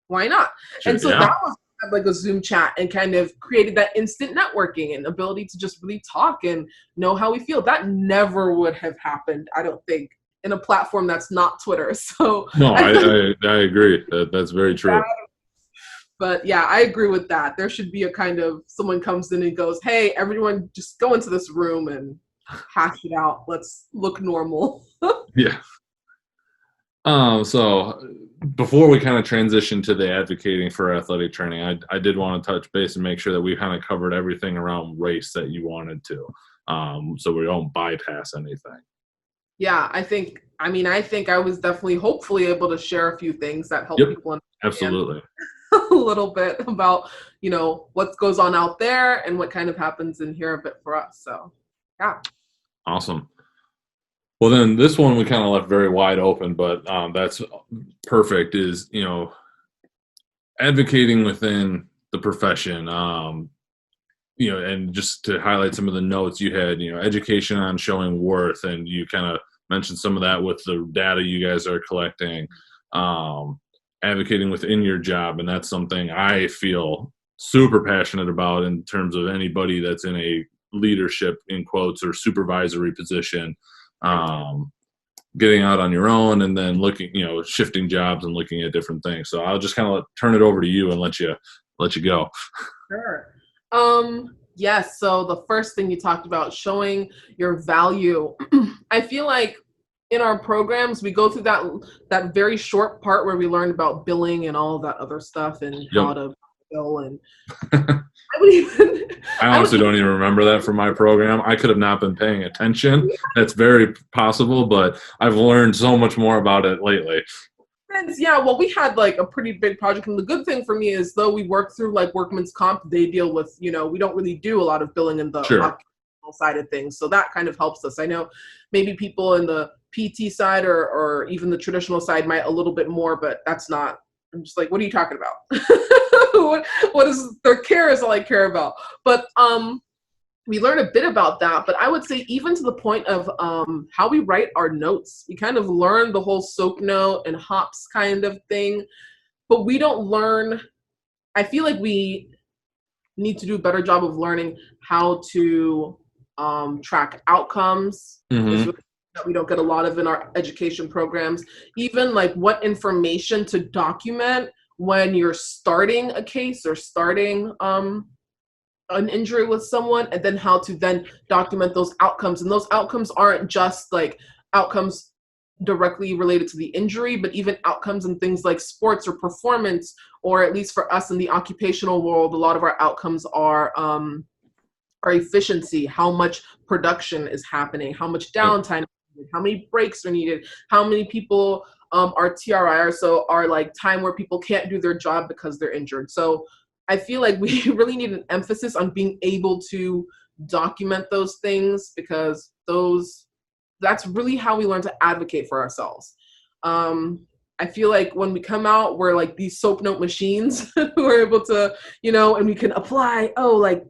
why not? Sure, and so that was like a Zoom chat and kind of created that instant networking and ability to just really talk and know how we feel. That never would have happened, I don't think, in a platform that's not Twitter. So no, I agree. That's very true. But yeah, I agree with that. There should be a kind of someone comes in and goes, hey, everyone just go into this room and hash it out. Let's look normal. Yeah. So before we kind of transition to the advocating for athletic training, I did want to touch base and make sure that we kind of covered everything around race that you wanted to, so we don't bypass anything. Yeah, I think I was definitely hopefully able to share a few things that help people understand. Absolutely. A little bit about, what goes on out there and what kind of happens in here a bit for us. So, yeah. Awesome. Well, then this one we kind of left very wide open, but that's perfect is, advocating within the profession, and just to highlight some of the notes you had, education on showing worth, and you kind of mentioned some of that with the data you guys are collecting, advocating within your job. And that's something I feel super passionate about in terms of anybody that's in a leadership, in quotes, or supervisory position, getting out on your own and then looking, shifting jobs and looking at different things. So I'll just kind of turn it over to you and let you go. Sure. Yes. So the first thing you talked about, showing your value. I feel like in our programs, we go through that very short part where we learn about billing and all that other stuff and how to bill. And I honestly don't even remember that from my program. I could have not been paying attention. That's very possible, but I've learned so much more about it lately. Yeah, well, we had like a pretty big project, and the good thing for me is though we work through like workman's comp, they deal with, we don't really do a lot of billing in the occupational side of things, so that kind of helps us. I know maybe people in the PT side or even the traditional side might a little bit more, but that's not. I'm just like, what are you talking about? what is their care is all I care about. But we learn a bit about that, but I would say even to the point of how we write our notes. We kind of learn the whole soap note and hops kind of thing, but we don't learn. I feel like we need to do a better job of learning how to track outcomes. Is really that we don't get a lot of in our education programs. Even like what information to document when you're starting a case or starting an injury with someone, and then how to then document those outcomes. And those outcomes aren't just like outcomes directly related to the injury, but even outcomes in things like sports or performance, or at least for us in the occupational world, a lot of our outcomes are efficiency, how much production is happening, how much downtime, how many breaks are needed, how many people are TRI, so are like time where people can't do their job because they're injured. So I feel like we really need an emphasis on being able to document those things, because that's really how we learn to advocate for ourselves. I feel like when we come out, we're like these soap note machines who are able to, and we can apply, like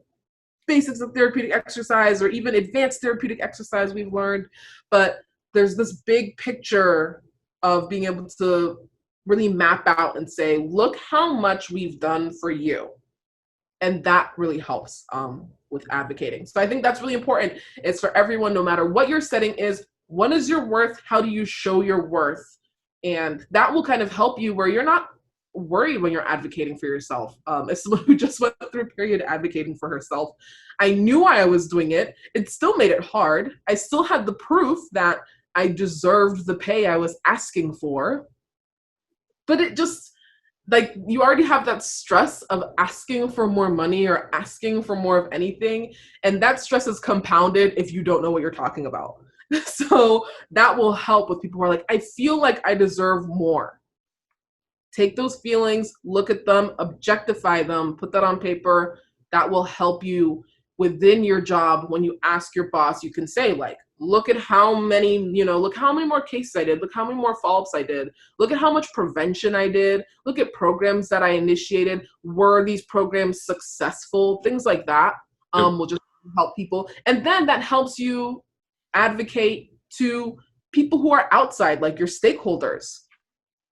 basics of therapeutic exercise or even advanced therapeutic exercise we've learned. But there's this big picture of being able to really map out and say, look how much we've done for you. And that really helps with advocating. So I think that's really important. It's for everyone, no matter what your setting is, what is your worth? How do you show your worth? And that will kind of help you where you're not worried when you're advocating for yourself. As someone who just went through a period advocating for herself, I knew why I was doing it. It still made it hard. I still had the proof that I deserved the pay I was asking for. But it just, like, you already have that stress of asking for more money or asking for more of anything. And that stress is compounded if you don't know what you're talking about. So that will help with people who are like, I feel like I deserve more. Take those feelings, look at them, objectify them, put that on paper. That will help you within your job. When you ask your boss, you can say, like, look at how many, look how many more cases I did. Look how many more follow-ups I did. Look at how much prevention I did. Look at programs that I initiated. Were these programs successful? Things like that will just help people. And then that helps you advocate to people who are outside, like your stakeholders.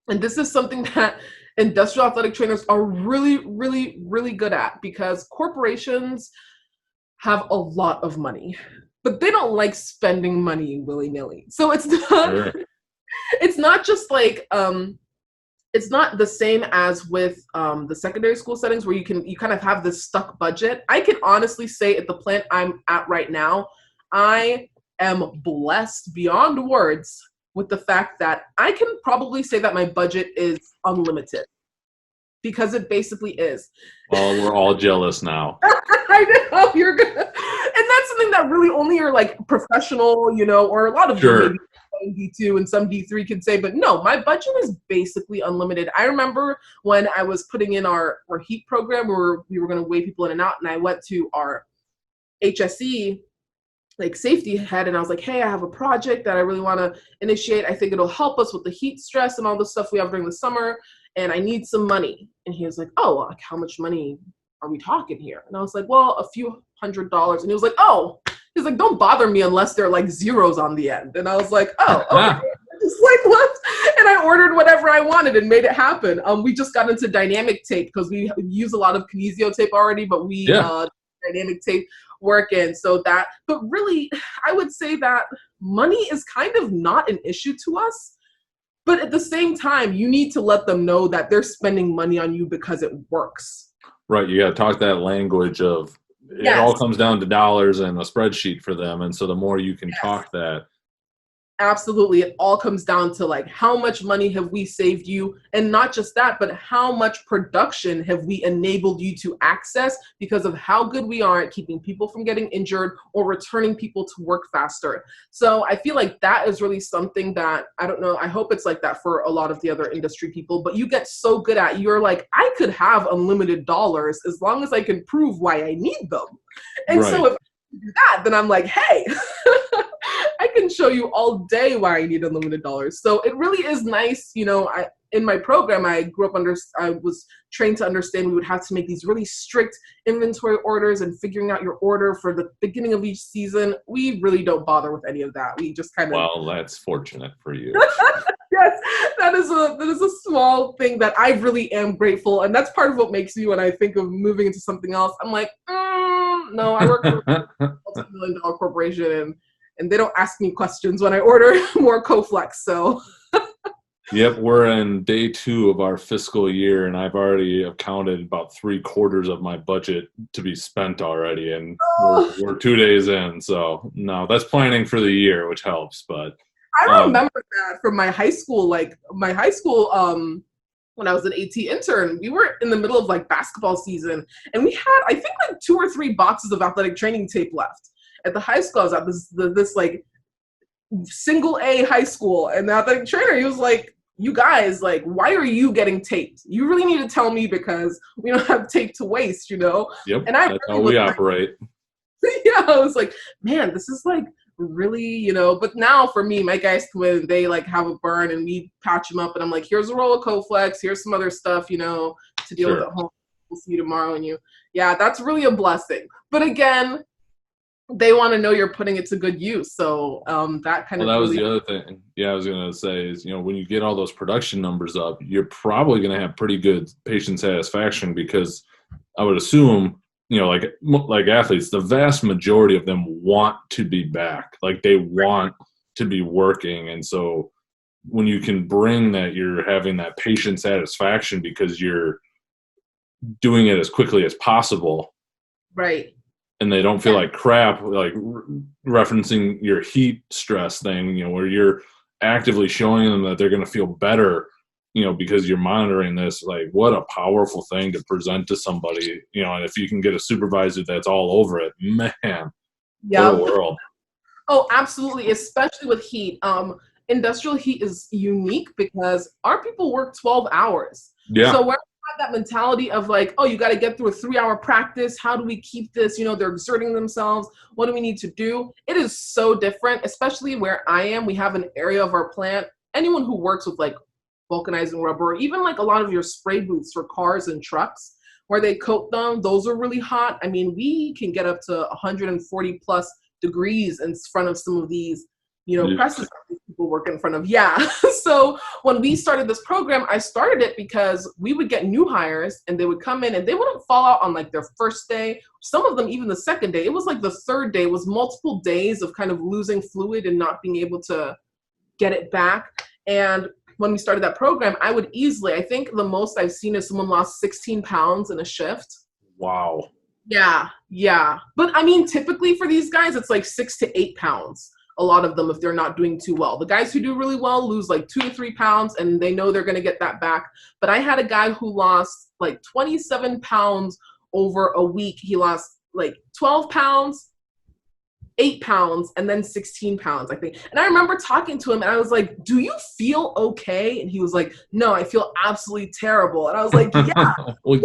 And this is something that industrial athletic trainers are really, really, really good at, because corporations have a lot of money, but they don't like spending money willy-nilly. So it's not, it's not just like, it's not the same as with the secondary school settings where you kind of have this stuck budget. I can honestly say at the plant I'm at right now, I am blessed beyond words with the fact that I can probably say that my budget is unlimited, because it basically is. Well, we're all jealous now. I know, you're good. And that's something that really only your like professional, or a lot of maybe D2 and some D3 could say, but no, my budget is basically unlimited. I remember when I was putting in our HEAT program where we were going to weigh people in and out, and I went to our HSE like safety head, and I was like, hey, I have a project that I really want to initiate. I think it'll help us with the heat stress and all the stuff we have during the summer, and I need some money. And he was like, oh, like how much money are we talking here? And I was like, well, a few $100s. And he was like, oh, he's like, don't bother me unless there are like zeros on the end. And I was like, oh, okay. Just like what? And I ordered whatever I wanted and made it happen. We just got into dynamic tape because we use a lot of kinesio tape already, but we dynamic tape work in. So that, but really, I would say that money is kind of not an issue to us. But at the same time, you need to let them know that they're spending money on you because it works. Right. You got to talk that language of it all comes down to dollars and a spreadsheet for them. And so the more you can talk that. Absolutely. It all comes down to like, how much money have we saved you? And not just that, but how much production have we enabled you to access because of how good we are at keeping people from getting injured or returning people to work faster. So I feel like that is really something that, I don't know, I hope it's like that for a lot of the other industry people, but you get so good at, you're like, I could have unlimited dollars as long as I can prove why I need them. And so if I do that, then I'm like, hey, I can show you all day why I need unlimited dollars. So it really is nice. In my program, I was trained to understand we would have to make these really strict inventory orders and figuring out your order for the beginning of each season. We really don't bother with any of that. We just kind of. Well, that's fortunate for you. Yes, that is a small thing that I really am grateful, and that's part of what makes me, when I think of moving into something else, I'm like, no, I work for a multi-million-dollar corporation, and they don't ask me questions when I order more Coflex. So. Yep, we're in day 2 of our fiscal year, and I've already accounted about 3/4 of my budget to be spent already, and we're 2 days in. So no, that's planning for the year, which helps. But I remember that from my high school. When I was an AT intern, we were in the middle of like basketball season, and we had, I think, like 2 or 3 boxes of athletic training tape left at the high school. I was at this like single A high school, and the athletic trainer, he was like, you guys, like, why are you getting taped? You really need to tell me, because we don't have tape to waste, Yep, and I that's really how we operate. Yeah, I was like, man, this is like really, but now for me, my guys come in, they like have a burn, and we patch them up, and I'm like, here's a roll of Coflex, here's some other stuff, to deal with at home. We'll see you tomorrow. And yeah, that's really a blessing. But again, they want to know you're putting it to good use. So that kind of. Well, that was the other thing. Yeah, I was going to say is, when you get all those production numbers up, you're probably going to have pretty good patient satisfaction, because I would assume, like athletes, the vast majority of them want to be back. Like, they want to be working. And so when you can bring that, you're having that patient satisfaction because you're doing it as quickly as possible. Right. And they don't feel like crap, like referencing your heat stress thing, where you're actively showing them that they're going to feel better, because you're monitoring this. Like, what a powerful thing to present to somebody, and if you can get a supervisor that's all over it, man, what a world. Oh, absolutely. Especially with heat. Industrial heat is unique because our people work 12 hours. Yeah. So we're that mentality of like, oh, you got to get through a 3-hour practice. How do we keep this? They're exerting themselves. What do we need to do? It is so different, especially where I am. We have an area of our plant. Anyone who works with like vulcanizing rubber, or even like a lot of your spray booths for cars and trucks where they coat them, those are really hot. I mean, we can get up to 140 plus degrees in front of some of these presses people work in front of. Yeah. So when we started this program, I started it because we would get new hires, and they would come in, and they wouldn't fall out on like their first day. Some of them, even the second day. It was like the third day. It was multiple days of kind of losing fluid and not being able to get it back. And when we started that program, I think the most I've seen is someone lost 16 pounds in a shift. Wow. Yeah. But I mean, typically for these guys, it's like 6 to 8 pounds. A lot of them, if they're not doing too well. The guys who do really well lose like 2 to 3 pounds, and they know they're going to get that back. But I had a guy who lost like 27 pounds over a week. He lost like 12 pounds, 8 pounds, and then 16 pounds, I think. And I remember talking to him, and I was like, do you feel okay? And he was like, no, I feel absolutely terrible. And I was like, yeah. Well,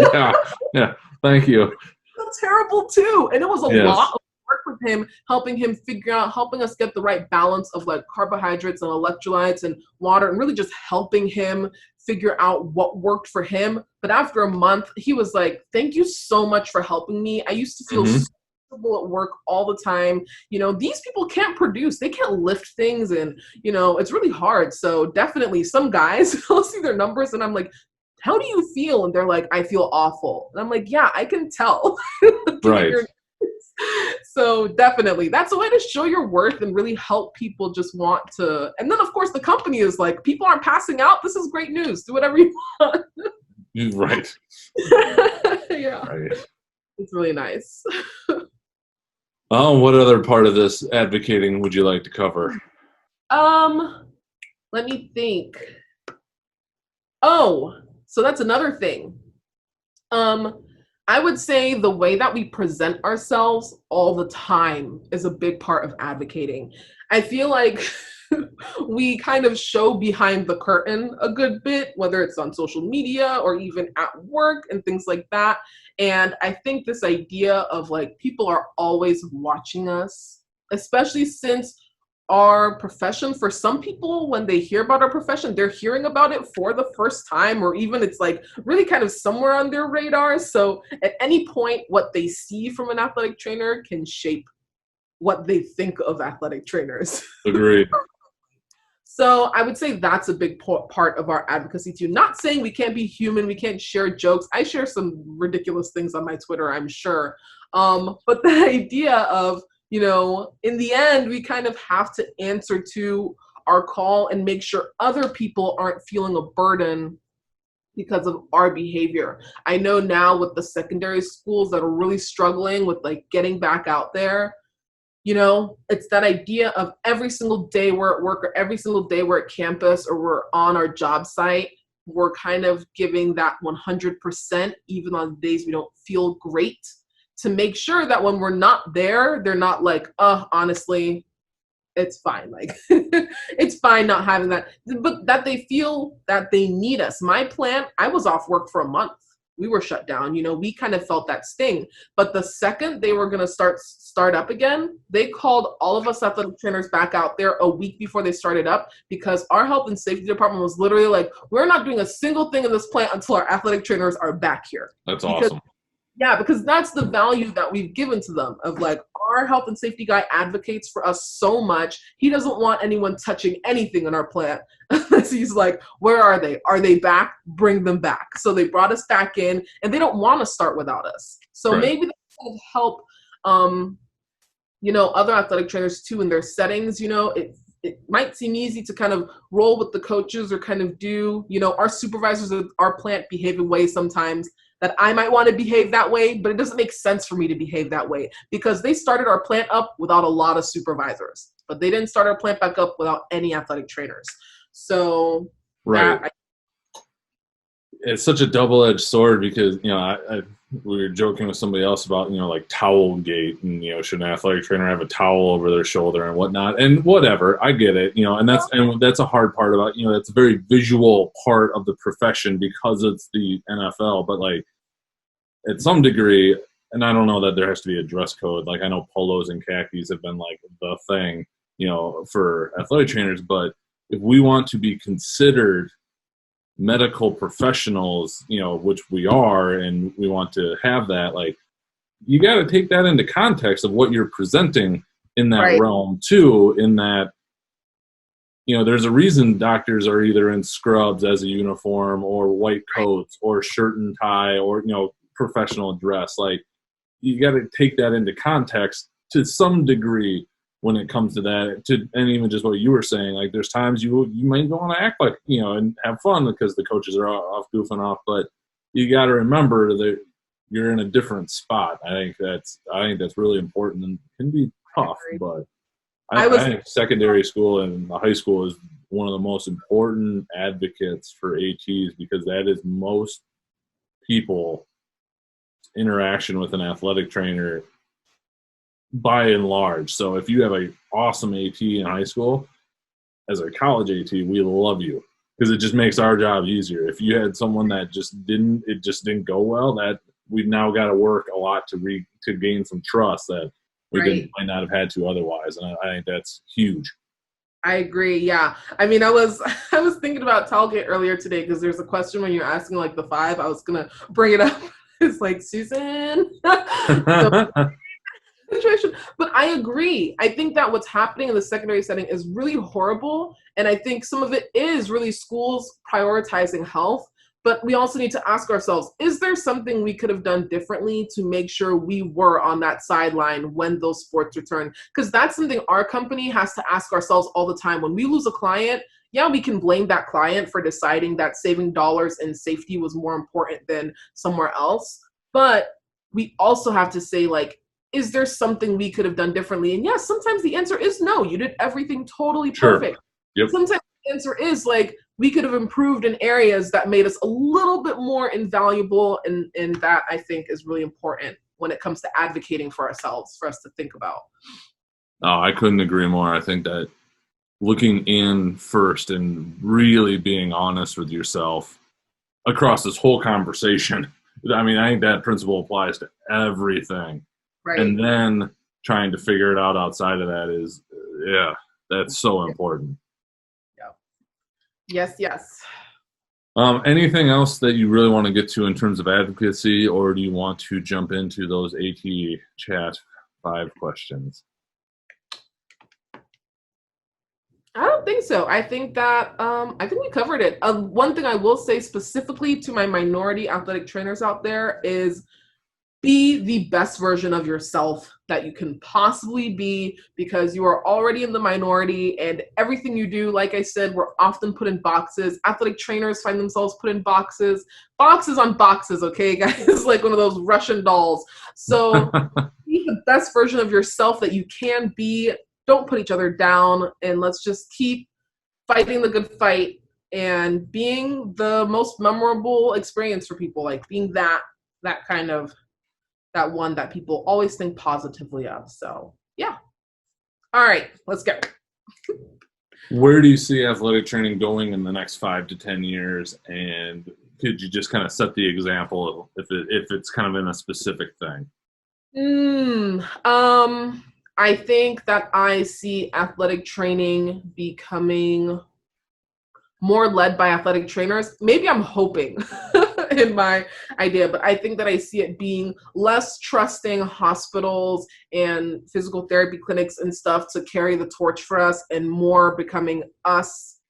yeah. Thank you. I feel terrible too. And it was a lot of work with him, helping us get the right balance of like carbohydrates and electrolytes and water, and really just helping him figure out what worked for him. But after a month, he was like, thank you so much for helping me. I used to feel so at work all the time. These people can't produce, they can't lift things, and it's really hard. So definitely some guys, I'll see their numbers and I'm like, how do you feel? And they're like, I feel awful. And I'm like, yeah, I can tell. Right. So definitely that's a way to show your worth and really help people just want to. And then of course the company is like, people aren't passing out, this is great news, do whatever you want. Right. Yeah. Right. It's really nice. What other part of this advocating would you like to cover? Let me think. Oh, so that's another thing. I would say the way that we present ourselves all the time is a big part of advocating. I feel like we kind of show behind the curtain a good bit, whether it's on social media or even at work and things like that. And I think this idea of like people are always watching us, especially since our profession, for some people, when they hear about our profession, they're hearing about it for the first time, or even it's like really kind of somewhere on their radar. So at any point, what they see from an athletic trainer can shape what they think of athletic trainers. Agreed. So I would say that's a big part of our advocacy too. Not saying we can't be human, we can't share jokes. I share some ridiculous things on my Twitter, I'm sure. But the idea of, you know, in the end, we kind of have to answer to our call and make sure other people aren't feeling a burden because of our behavior. I know now with the secondary schools that are really struggling with like getting back out there, you know, it's that idea of every single day we're at work or every single day we're at campus or we're on our job site, we're kind of giving that 100%, even on days we don't feel great, to make sure that when we're not there, they're not like, honestly, it's fine. Like, it's fine not having that, but that they feel that they need us. My plant, I was off work for a month. We were shut down. You know, we kind of felt that sting. But the second they were going to start up again, they called all of us athletic trainers back out there a week before they started up, because our health and safety department was literally like, we're not doing a single thing in this plant until our athletic trainers are back here. That's awesome. Yeah, because that's the value that we've given to them of like, our health and safety guy advocates for us so much. He doesn't want anyone touching anything in our plant. So he's like, where are they? Are they back? Bring them back. So they brought us back in, and they don't want to start without us. So maybe that kind of help, you know, other athletic trainers too in their settings. You know, it might seem easy to kind of roll with the coaches or kind of do, you know, our supervisors at our plant behave in ways sometimes that I might want to behave that way, but it doesn't make sense for me to behave that way, because they started our plant up without a lot of supervisors, but they didn't start our plant back up without any athletic trainers. So it's such a double-edged sword, because, you know, we were joking with somebody else about, you know, like towel gate, and, you know, should an athletic trainer have a towel over their shoulder and whatnot, and whatever. I get it, you know, and that's a hard part about, you know, that's a very visual part of the profession because it's the NFL, but like at some degree, and I don't know that there has to be a dress code. Like, I know polos and khakis have been like the thing, you know, for athletic trainers, but if we want to be considered medical professionals, you know, which we are, and we want to have that, like, you got to take that into context of what you're presenting in that realm too, in that, you know, there's a reason doctors are either in scrubs as a uniform or white coats or shirt and tie or, you know, professional dress. Like, you got to take that into context to some degree when it comes to that, and even just what you were saying, like, there's times you might want to act like, you know, and have fun because the coaches are off goofing off, but you got to remember that you're in a different spot. I think that's really important and can be tough, but I think secondary school and the high school is one of the most important advocates for ATs, because that is most people interaction with an athletic trainer by and large. So if you have an awesome AT in high school, as a college AT, we love you, because it just makes our job easier. If you had someone that just didn't go well, that we've now got to work a lot to gain some trust that we might not have had to otherwise. And I think that's huge. I agree. Yeah. I mean, I was thinking about Taah-Black earlier today, because there's a question when you're asking like the 5, I was going to bring it up. It's like, Susan. Situation. But I agree. I think that what's happening in the secondary setting is really horrible. And I think some of it is really schools prioritizing health. But we also need to ask ourselves, is there something we could have done differently to make sure we were on that sideline when those sports return? Because that's something our company has to ask ourselves all the time. When we lose a client, yeah, we can blame that client for deciding that saving dollars in safety was more important than somewhere else. But we also have to say, like, is there something we could have done differently? And yes, sometimes the answer is no. You did everything totally perfect. Yep. Sometimes the answer is like, we could have improved in areas that made us a little bit more invaluable. And that, I think, is really important when it comes to advocating for ourselves, for us to think about. Oh, I couldn't agree more. I think that looking in first and really being honest with yourself across this whole conversation. I mean, I think that principle applies to everything. Right. And then trying to figure it out outside of that is, That's so important. Yeah. Yes. Anything else that you really want to get to in terms of advocacy, or do you want to jump into those AT chat 5 questions? I don't think so. I think that I think we covered it. One thing I will say specifically to my minority athletic trainers out there is be the best version of yourself that you can possibly be, because you are already in the minority, and everything you do, like I said, we're often put in boxes. Athletic trainers find themselves put in boxes on boxes, okay, guys? Like one of those Russian dolls. So be the best version of yourself that you can be. Don't put each other down, and let's just keep fighting the good fight and being the most memorable experience for people, like being that kind of that one that people always think positively of. So yeah. All right, let's go. Where do you see athletic training going in the next 5 to 10 years? And could you just kind of set the example if it's kind of in a specific thing? I think that I see athletic training becoming more led by athletic trainers. Maybe I'm hoping in my idea, but I think that I see it being less trusting hospitals and physical therapy clinics and stuff to carry the torch for us, and more becoming us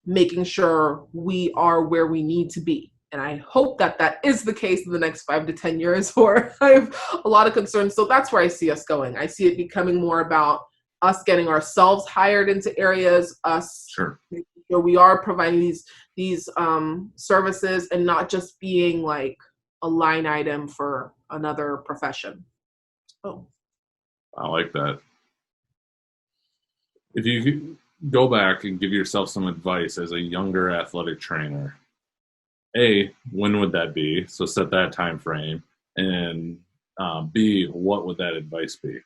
making sure we are where we need to be. And I hope that that is the case in the next 5 to 10 years, or I have a lot of concerns. So that's where I see us going. I see it becoming more about us getting ourselves hired into areas, us making sure we are providing these services, and not just being like a line item for another profession. Oh, I like that. If you could go back and give yourself some advice as a younger athletic trainer, A, when would that be? So set that time frame. And B, what would that advice be?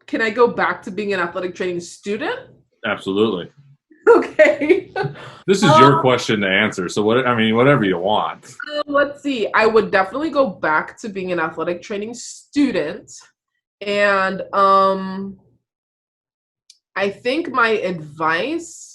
Can I go back to being an athletic training student? Absolutely. Okay. This is your question to answer. So whatever you want. Let's see. I would definitely go back to being an athletic training student. And I think my advice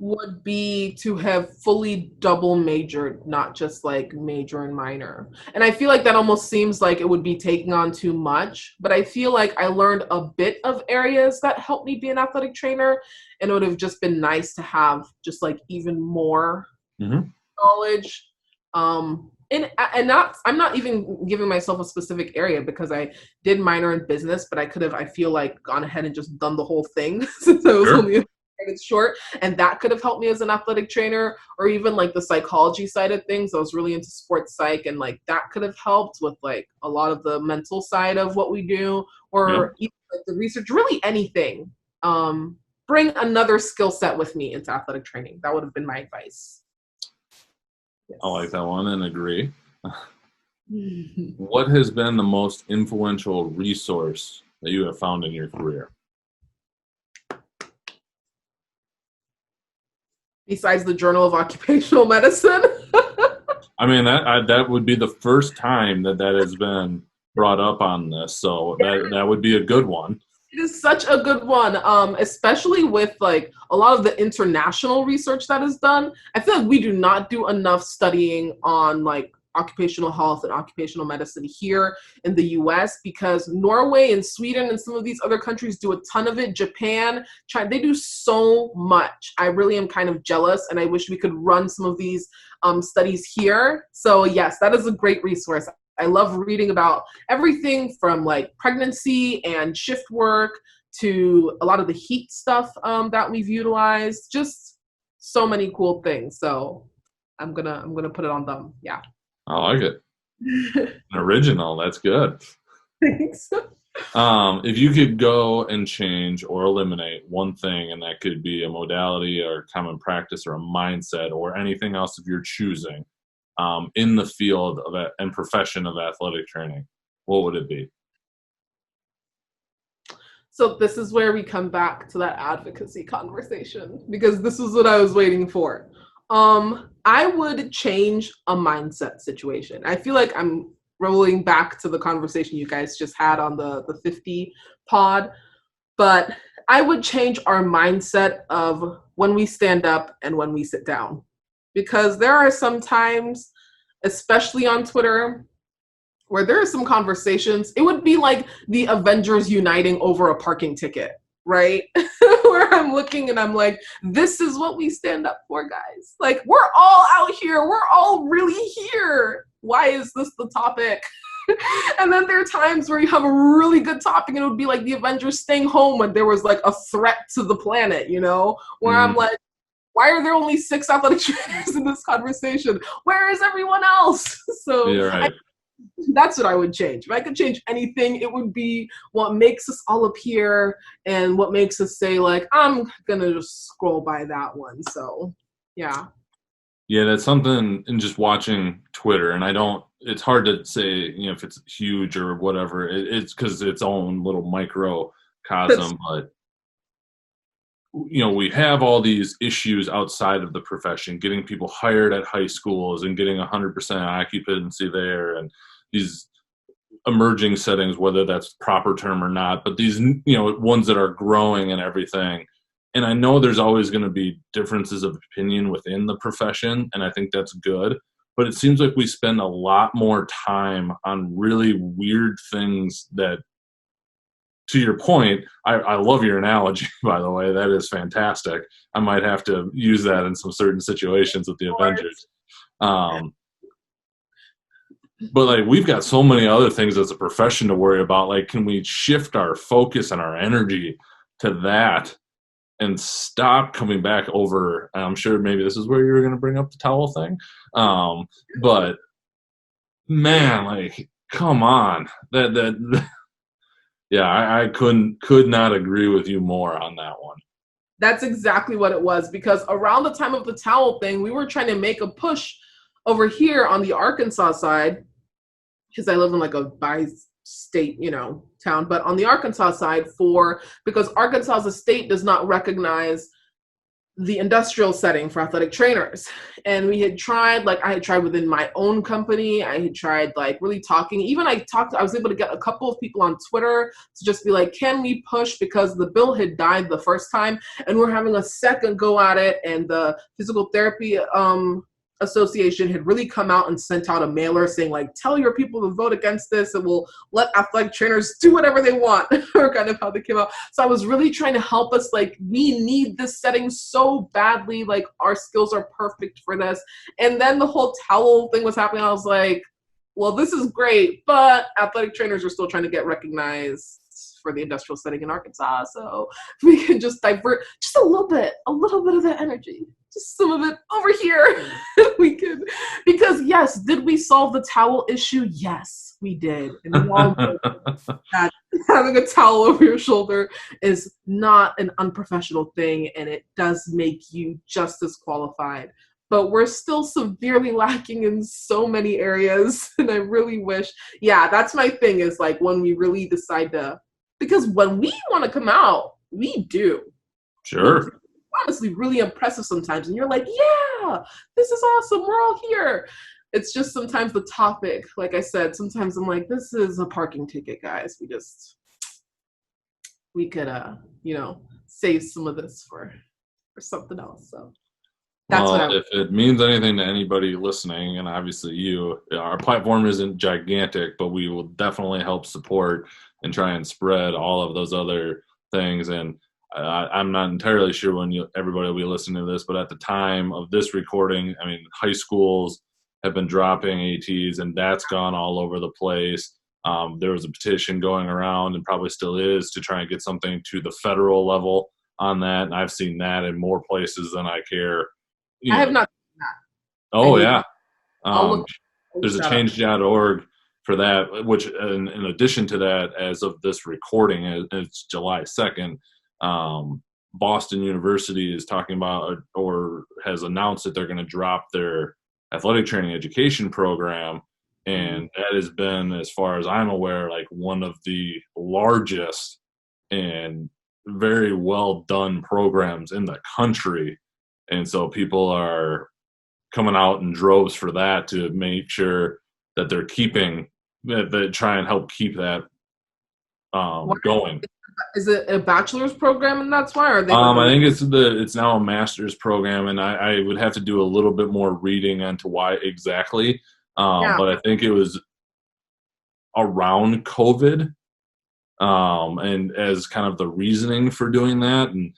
would be to have fully double majored, not just like major and minor. And I feel like that almost seems like it would be taking on too much, but I feel like I learned a bit of areas that helped me be an athletic trainer, and it would have just been nice to have just like even more knowledge. And not, I'm not even giving myself a specific area, because I did minor in business, but I could have, I feel like, gone ahead and just done the whole thing since I was only it's short, and that could have helped me as an athletic trainer. Or even like the psychology side of things, I was really into sports psych, and like that could have helped with like a lot of the mental side of what we do, or even like the research, really anything. Bring another skill set with me into athletic training. That would have been my advice. Yes. I like that one and agree. What has been the most influential resource that you have found in your career? Besides the Journal of Occupational Medicine? I mean, that would be the first time that has been brought up on this, so that would be a good one. It is such a good one, especially with like a lot of the international research that is done. I feel like we do not do enough studying on like occupational health and occupational medicine here in the US, because Norway and Sweden and some of these other countries do a ton of it. Japan, China, they do so much. I really am kind of jealous, and I wish we could run some of these studies here. So yes, that is a great resource. I love reading about everything from like pregnancy and shift work to a lot of the heat stuff that we've utilized. Just so many cool things. So I'm gonna put it on them. Yeah. I like it. Original. That's good. Thanks. If you could go and change or eliminate one thing, and that could be a modality or common practice or a mindset or anything else if you're choosing, in the field of and profession of athletic training, what would it be? So this is where we come back to that advocacy conversation, because this is what I was waiting for. I would change a mindset situation. I feel like I'm rolling back to the conversation you guys just had on the 50 pod, but I would change our mindset of when we stand up and when we sit down. Because there are some times, especially on Twitter, where there are some conversations, it would be like the Avengers uniting over a parking ticket, right? Where I'm looking and I'm like, this is what we stand up for, guys. Like, we're all out here. We're all really here. Why is this the topic? And then there are times where you have a really good topic and it would be like the Avengers staying home when there was like a threat to the planet, you know, where I'm like, why are there only 6 athletic trainers in this conversation? Where is everyone else? So yeah, right. That's what I would change. If I could change anything, it would be what makes us all up here and what makes us say, like, I'm going to just scroll by that one. So, yeah. Yeah, that's something in just watching Twitter. And it's hard to say, you know, if it's huge or whatever. It's because its own little microcosm. But, you know, we have all these issues outside of the profession, getting people hired at high schools and getting 100% occupancy there, and these emerging settings, whether that's the proper term or not, but these, you know, ones that are growing and everything. And I know there's always going to be differences of opinion within the profession, and I think that's good. But it seems like we spend a lot more time on really weird things that, to your point, I love your analogy, by the way. That is fantastic. I might have to use that in some certain situations with the Avengers. But like, we've got so many other things as a profession to worry about. Like, can we shift our focus and our energy to that and stop coming back over? I'm sure maybe this is where you were going to bring up the towel thing. But man, like, come on. Yeah, I could not agree with you more on that one. That's exactly what it was, because around the time of the towel thing, we were trying to make a push over here on the Arkansas side, because I live in like a bi-state, you know, town, but on the Arkansas side because Arkansas as a state does not recognize the industrial setting for athletic trainers. And we had tried, like I had tried within my own company, I had tried like really talking, even I was able to get a couple of people on Twitter to just be like, can we push, because the bill had died the first time and we're having a second go at it. And the physical therapy association had really come out and sent out a mailer saying, like, tell your people to vote against this and we'll let athletic trainers do whatever they want, or kind of how they came out. So I was really trying to help us, like, we need this setting so badly, like our skills are perfect for this. And then the whole towel thing was happening. I was like, well, this is great, but athletic trainers are still trying to get recognized for the industrial setting in Arkansas. So we can just divert just a little bit of that energy, just some of it over here. We could, because yes, did we solve the towel issue? Yes, we did. And we all know that having a towel over your shoulder is not an unprofessional thing, and it does make you just as qualified. But we're still severely lacking in so many areas. And I really wish, yeah, that's my thing, is like when we really decide to, because when we want to come out, we do. Sure. Honestly, really impressive sometimes. And you're like, yeah, this is awesome. We're all here. It's just sometimes the topic, like I said, sometimes I'm like, this is a parking ticket, guys. We could, you know, save some of this for something else. So. Well, if it means anything to anybody listening, and obviously you, our platform isn't gigantic, but we will definitely help support and try and spread all of those other things. And I'm not entirely sure when everybody will be listening to this, but at the time of this recording, I mean, high schools have been dropping ATs, and that's gone all over the place. There was a petition going around, and probably still is, to try and get something to the federal level on that. And I've seen that in more places than I care. I have not seen that. Oh, yeah. There's a change.org for that, which in addition to that, as of this recording, it's July 2nd, Boston University is talking about, or has announced, that they're going to drop their athletic training education program. And that has been, as far as I'm aware, like one of the largest and very well done programs in the country. And so people are coming out in droves for that, to make sure that they're keeping that try and help keep that Why? going. Is it a bachelor's program and that's why? Or are they I think it's now a master's program, and I would have to do a little bit more reading onto why exactly. yeah. But I think it was around COVID, and as kind of the reasoning for doing that. And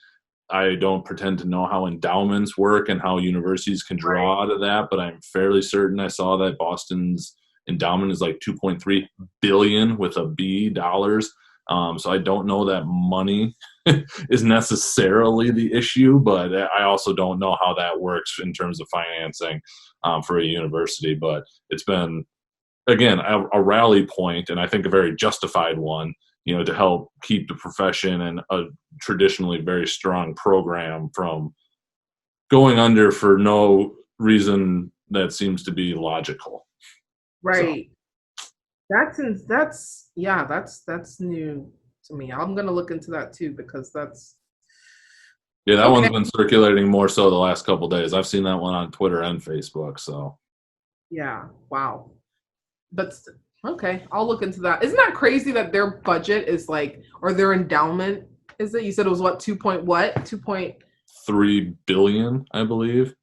I don't pretend to know how endowments work and how universities can draw out of that, but I'm fairly certain I saw that Boston's endowment is like 2.3 billion with a B dollars. So I don't know that money is necessarily the issue, but I also don't know how that works in terms of financing for a university. But it's been, again, a rally point, and I think a very justified one, to help keep the profession and a traditionally very strong program from going under for no reason that seems to be logical. Right. That's new to me. I'm gonna look into that too because that's That okay. one's been circulating more so the last couple of days. I've seen that one on Twitter and Facebook. So Yeah. Wow. But okay, I'll look into that. Isn't that crazy that their budget is like, or their endowment is it? You said it was what, 2 point what? 2 point. 3 billion, I believe.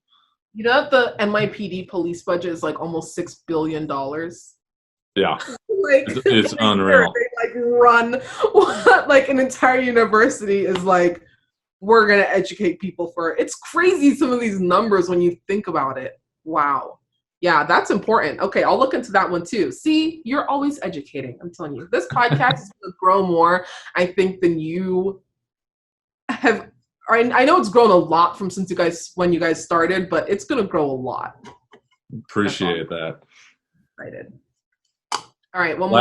You know that the NYPD police budget is like almost $6 billion. Yeah, Like it's unreal. they like run like an entire university is like, we're gonna educate people for it. It's crazy some of these numbers when you think about it. Wow. Yeah, that's important. Okay, I'll look into that one too. See, you're always educating. I'm telling you, this podcast is going to grow more, I think, than you have. I know it's grown a lot from when you guys started, but it's going to grow a lot. Appreciate that. Excited. All right, one more.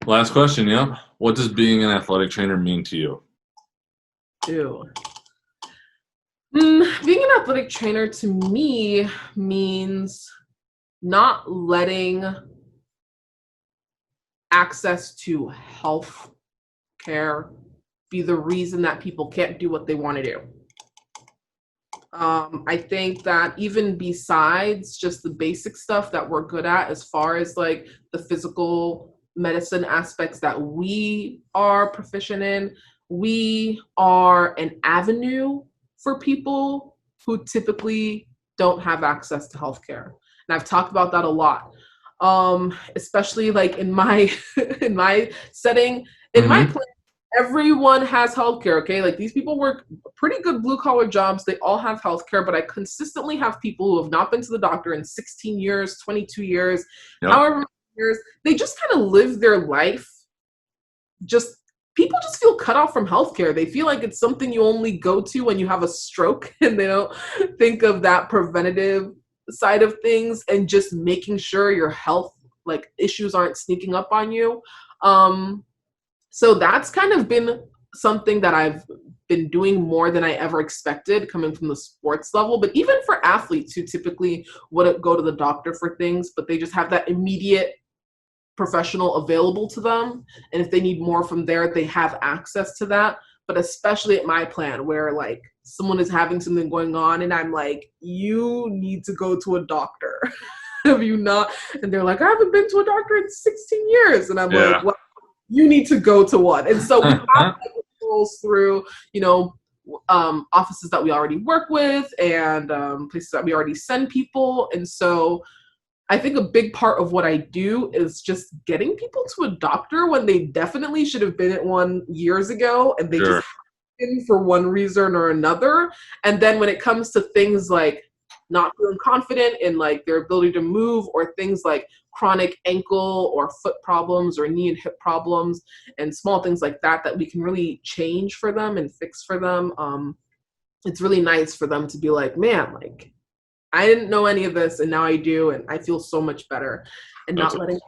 Last question. Yep. What does being an athletic trainer mean to you? Being an athletic trainer to me means not letting access to health care be the reason that people can't do what they want to do. I think that even besides just the basic stuff that we're good at, as far as like the physical medicine aspects that we are proficient in, we are an avenue for people who typically don't have access to healthcare. And I've talked about that a lot. Especially like in my in my setting, in my plan, everyone has healthcare. Okay, like these people work pretty good blue collar jobs. They all have healthcare, but I consistently have people who have not been to the doctor in 16 years, 22 years, however many years. They just kind of live their life. People just feel cut off from healthcare. They feel like it's something you only go to when you have a stroke, and they don't think of that preventative side of things and just making sure your health like issues aren't sneaking up on you. So that's kind of been something that I've been doing more than I ever expected coming from the sports level. But even for athletes who typically wouldn't go to the doctor for things, but they just have that immediate professional available to them. And if they need more from there, they have access to that. But especially at my plan where like someone is having something going on and I'm like, you need to go to a doctor. Have you not? And they're like, I haven't been to a doctor in 16 years. And I'm like, well, you need to go to one. And so we have like, rules through, offices that we already work with and places that we already send people. And so I think a big part of what I do is just getting people to a doctor when they definitely should have been at one years ago and they just haven't been for one reason or another. And then when it comes to things like not feeling confident in like their ability to move or things like chronic ankle or foot problems or knee and hip problems and small things like that we can really change for them and fix for them. It's really nice for them to be like, man, like I didn't know any of this and now I do and I feel so much better and not letting it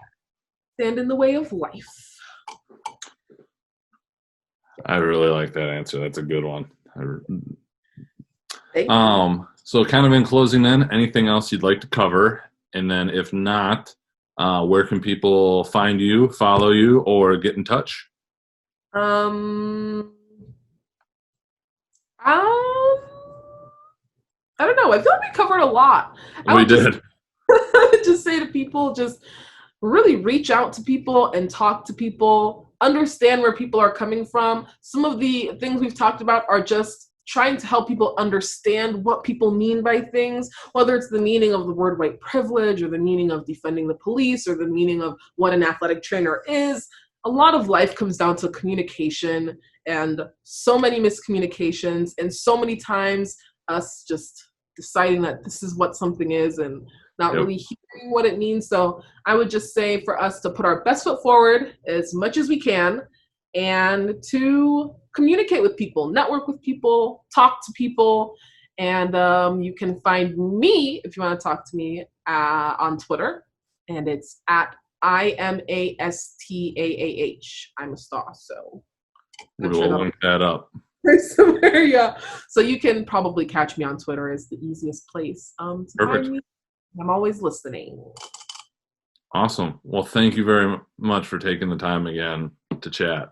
stand in the way of life. I really like that answer. That's a good one. Thank you. So kind of in closing then, anything else you'd like to cover? And then if not, where can people find you, follow you, or get in touch? I don't know. I feel like we covered a lot. We did. Just say to people, just really reach out to people and talk to people, understand where people are coming from. Some of the things we've talked about are just trying to help people understand what people mean by things, whether it's the meaning of the word white privilege or the meaning of defunding the police or the meaning of what an athletic trainer is. A lot of life comes down to communication, and so many miscommunications, and so many times us just deciding that this is what something is and not really hearing what it means. So I would just say for us to put our best foot forward as much as we can, and to communicate with people, network with people, talk to people. And you can find me, if you want to talk to me, on Twitter. And it's at IMASTAAH. I'm a star, so We will link that up. somewhere, yeah. So you can probably catch me on Twitter is the easiest place to find me. I'm always listening. Awesome. Well, thank you very much for taking the time again to chat.